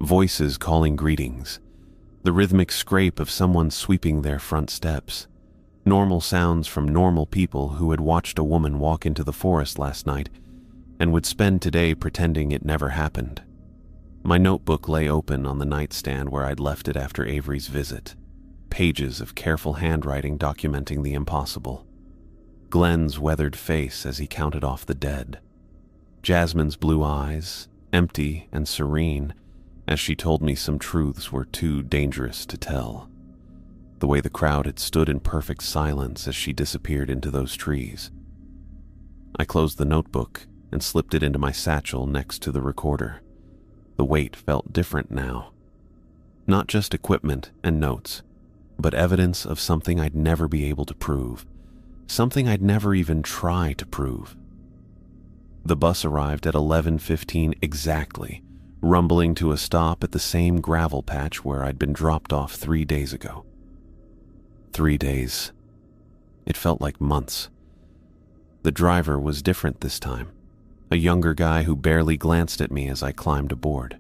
voices calling greetings, the rhythmic scrape of someone sweeping their front steps, normal sounds from normal people who had watched a woman walk into the forest last night and would spend today pretending it never happened. My notebook lay open on the nightstand where I'd left it after Avery's visit. Pages of careful handwriting documenting the impossible. Glenn's weathered face as he counted off the dead. Jasmine's blue eyes, empty and serene, as she told me some truths were too dangerous to tell. The way the crowd had stood in perfect silence as she disappeared into those trees. I closed the notebook and slipped it into my satchel next to the recorder. The weight felt different now. Not just equipment and notes, but evidence of something I'd never be able to prove, something I'd never even try to prove. The bus arrived at 11:15 exactly, rumbling to a stop at the same gravel patch where I'd been dropped off 3 days ago. 3 days. It felt like months. The driver was different this time, a younger guy who barely glanced at me as I climbed aboard.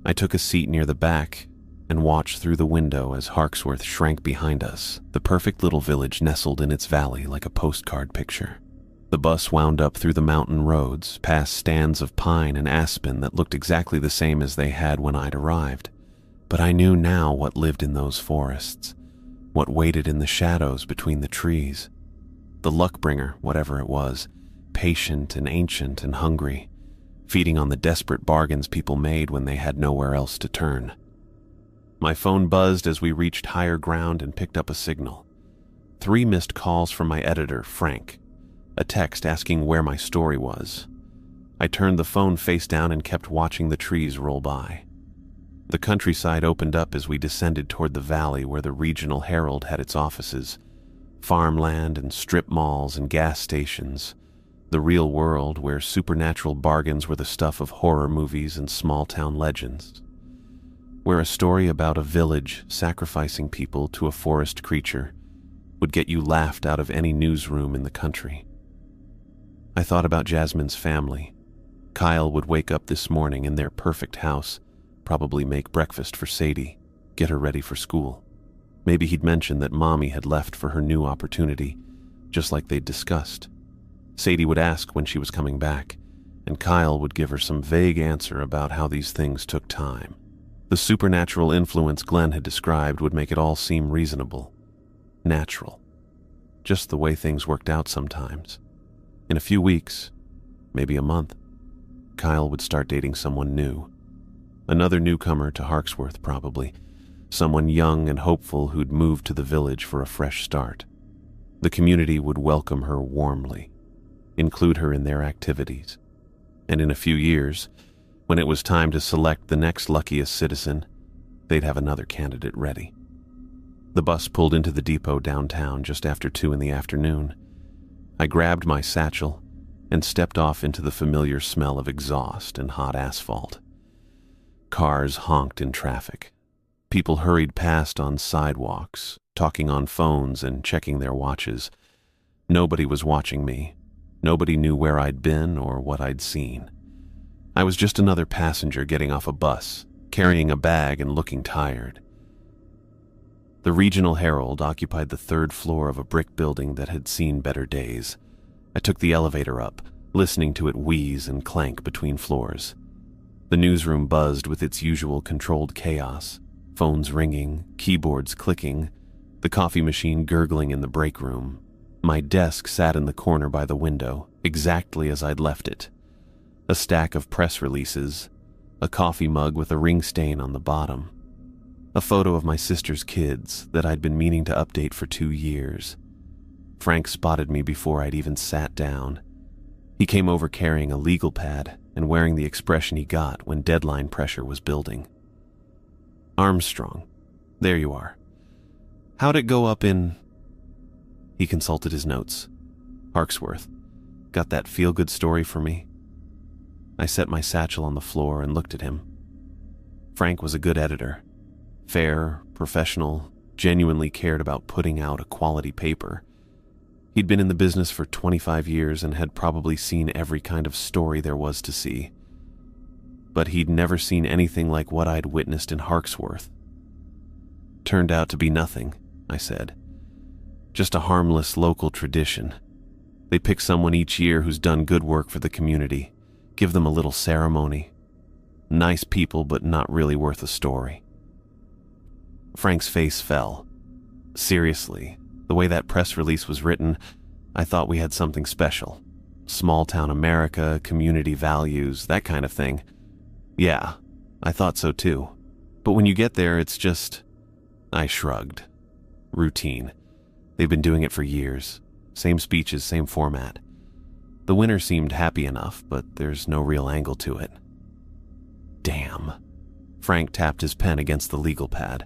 I took a seat near the back and watched through the window as Harksworth shrank behind us, the perfect little village nestled in its valley like a postcard picture. The bus wound up through the mountain roads, past stands of pine and aspen that looked exactly the same as they had when I'd arrived. But I knew now what lived in those forests, what waited in the shadows between the trees. The luckbringer, whatever it was, patient and ancient and hungry, feeding on the desperate bargains people made when they had nowhere else to turn. My phone buzzed as we reached higher ground and picked up a signal. 3 missed calls from my editor, Frank. A text asking where my story was. I turned the phone face down and kept watching the trees roll by. The countryside opened up as we descended toward the valley where the Regional Herald had its offices. Farmland and strip malls and gas stations. The real world where supernatural bargains were the stuff of horror movies and small-town legends. Where a story about a village sacrificing people to a forest creature would get you laughed out of any newsroom in the country. I thought about Jasmine's family. Kyle would wake up this morning in their perfect house, probably make breakfast for Sadie, get her ready for school. Maybe he'd mention that Mommy had left for her new opportunity, just like they'd discussed. Sadie would ask when she was coming back, and Kyle would give her some vague answer about how these things took time. The supernatural influence Glenn had described would make it all seem reasonable, natural, just the way things worked out sometimes. In a few weeks, maybe a month, Kyle would start dating someone new. Another newcomer to Harksworth, probably. Someone young and hopeful who'd moved to the village for a fresh start. The community would welcome her warmly. include her in their activities. And in a few years, when it was time to select the next luckiest citizen, they'd have another candidate ready. The bus pulled into the depot downtown just after 2 in the afternoon. I grabbed my satchel and stepped off into the familiar smell of exhaust and hot asphalt. Cars honked in traffic. People hurried past on sidewalks, talking on phones and checking their watches. Nobody was watching me. Nobody knew where I'd been or what I'd seen. I was just another passenger getting off a bus, carrying a bag and looking tired. The Regional Herald occupied the 3rd floor of a brick building that had seen better days. I took the elevator up, listening to it wheeze and clank between floors. The newsroom buzzed with its usual controlled chaos, phones ringing, keyboards clicking, the coffee machine gurgling in the break room. My desk sat in the corner by the window, exactly as I'd left it. A stack of press releases, a coffee mug with a ring stain on the bottom, a photo of my sister's kids that I'd been meaning to update for 2 years. Frank spotted me before I'd even sat down. He came over carrying a legal pad and wearing the expression he got when deadline pressure was building. Armstrong, there you are. How'd it go up in... He consulted his notes. Harksworth, got that feel-good story for me? I set my satchel on the floor and looked at him. Frank was a good editor. Fair, professional, genuinely cared about putting out a quality paper. He'd been in the business for 25 years and had probably seen every kind of story there was to see. But he'd never seen anything like what I'd witnessed in Harksworth. Turned out to be nothing, I said. Just a harmless local tradition. They pick someone each year who's done good work for the community, give them a little ceremony. Nice people, but not really worth a story. Frank's face fell. Seriously, the way that press release was written, I thought we had something special. Small-town America, community values, that kind of thing. Yeah, I thought so too. But when you get there, it's just... I shrugged. Routine. They've been doing it for years. Same speeches, same format. The winner seemed happy enough, but there's no real angle to it. Damn. Frank tapped his pen against the legal pad.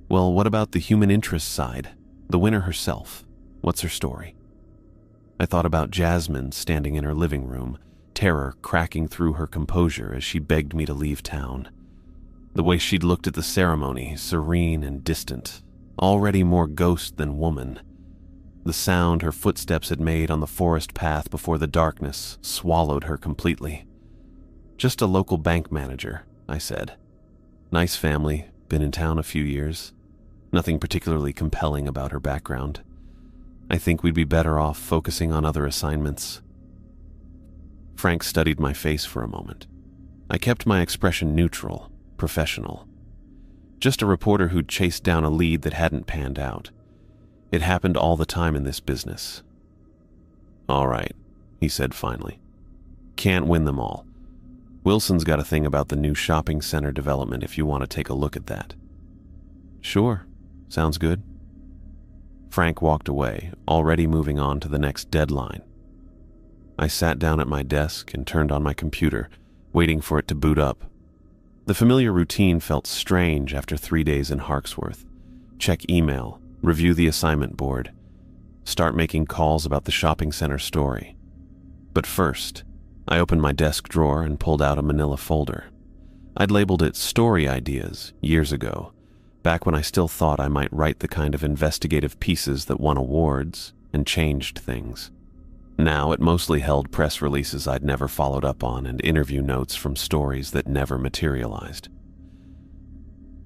Well, what about the human interest side? The winner herself. What's her story? I thought about Jasmine standing in her living room, terror cracking through her composure as she begged me to leave town. The way she'd looked at the ceremony, serene and distant, already more ghost than woman. The sound her footsteps had made on the forest path before the darkness swallowed her completely. Just a local bank manager, I said. Nice family, been in town a few years. Nothing particularly compelling about her background. I think we'd be better off focusing on other assignments. Frank studied my face for a moment. I kept my expression neutral, professional. Just a reporter who'd chased down a lead that hadn't panned out. It happened all the time in this business. All right, he said finally. Can't win them all. Wilson's got a thing about the new shopping center development if you want to take a look at that. Sure, sounds good. Frank walked away, already moving on to the next deadline. I sat down at my desk and turned on my computer, waiting for it to boot up. The familiar routine felt strange after 3 days in Harksworth. Check email, review the assignment board, start making calls about the shopping center story. But first, I opened my desk drawer and pulled out a manila folder. I'd labeled it Story Ideas years ago, back when I still thought I might write the kind of investigative pieces that won awards and changed things. Now it mostly held press releases I'd never followed up on and interview notes from stories that never materialized.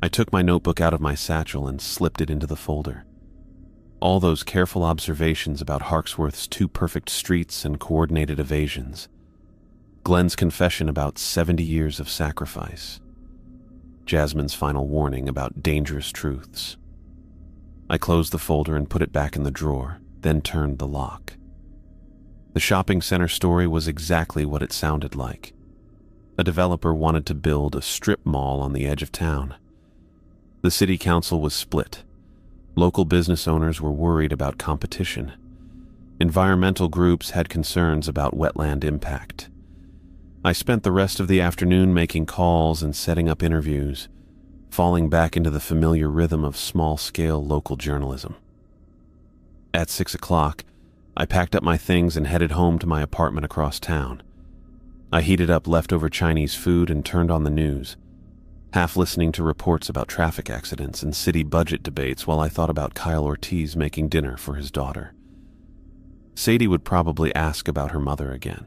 I took my notebook out of my satchel and slipped it into the folder. All those careful observations about Harksworth's 2 perfect streets and coordinated evasions. Glenn's confession about 70 years of sacrifice. Jasmine's final warning about dangerous truths. I closed the folder and put it back in the drawer, then turned the lock. The shopping center story was exactly what it sounded like. A developer wanted to build a strip mall on the edge of town. The city council was split. Local business owners were worried about competition. Environmental groups had concerns about wetland impact. I spent the rest of the afternoon making calls and setting up interviews, falling back into the familiar rhythm of small-scale local journalism. At 6 o'clock, I packed up my things and headed home to my apartment across town. I heated up leftover Chinese food and turned on the news, half listening to reports about traffic accidents and city budget debates while I thought about Kyle Ortiz making dinner for his daughter. Sadie would probably ask about her mother again.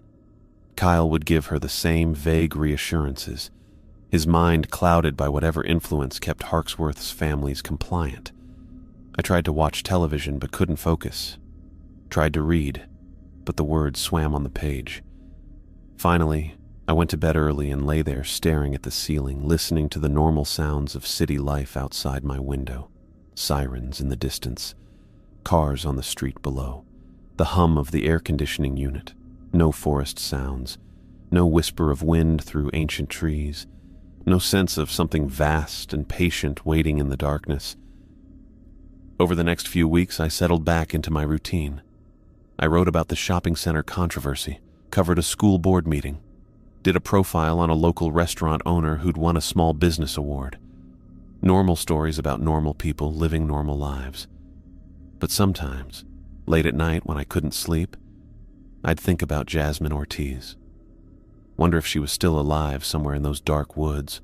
Kyle would give her the same vague reassurances, his mind clouded by whatever influence kept Harksworth's families compliant. I tried to watch television but couldn't focus. Tried to read, but the words swam on the page. Finally, I went to bed early and lay there staring at the ceiling, listening to the normal sounds of city life outside my window. Sirens in the distance, cars on the street below, the hum of the air conditioning unit, no forest sounds, no whisper of wind through ancient trees, no sense of something vast and patient waiting in the darkness. Over the next few weeks, I settled back into my routine. I wrote about the shopping center controversy, covered a school board meeting, did a profile on a local restaurant owner who'd won a small business award. Normal stories about normal people living normal lives. But sometimes, late at night when I couldn't sleep, I'd think about Jasmine Ortiz. Wonder if she was still alive somewhere in those dark woods,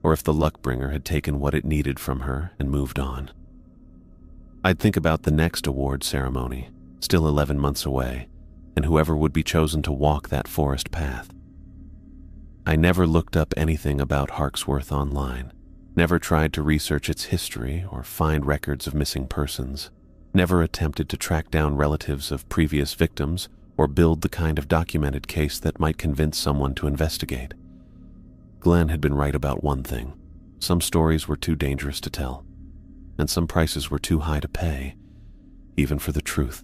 or if the luckbringer had taken what it needed from her and moved on. I'd think about the next award ceremony, still 11 months away, and whoever would be chosen to walk that forest path. I never looked up anything about Harksworth online, never tried to research its history or find records of missing persons, never attempted to track down relatives of previous victims or build the kind of documented case that might convince someone to investigate. Glenn had been right about one thing. Some stories were too dangerous to tell, and some prices were too high to pay, even for the truth.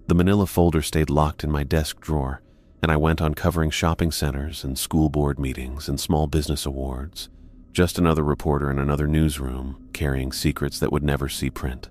The manila folder stayed locked in my desk drawer, and I went on covering shopping centers and school board meetings and small business awards, just another reporter in another newsroom carrying secrets that would never see print.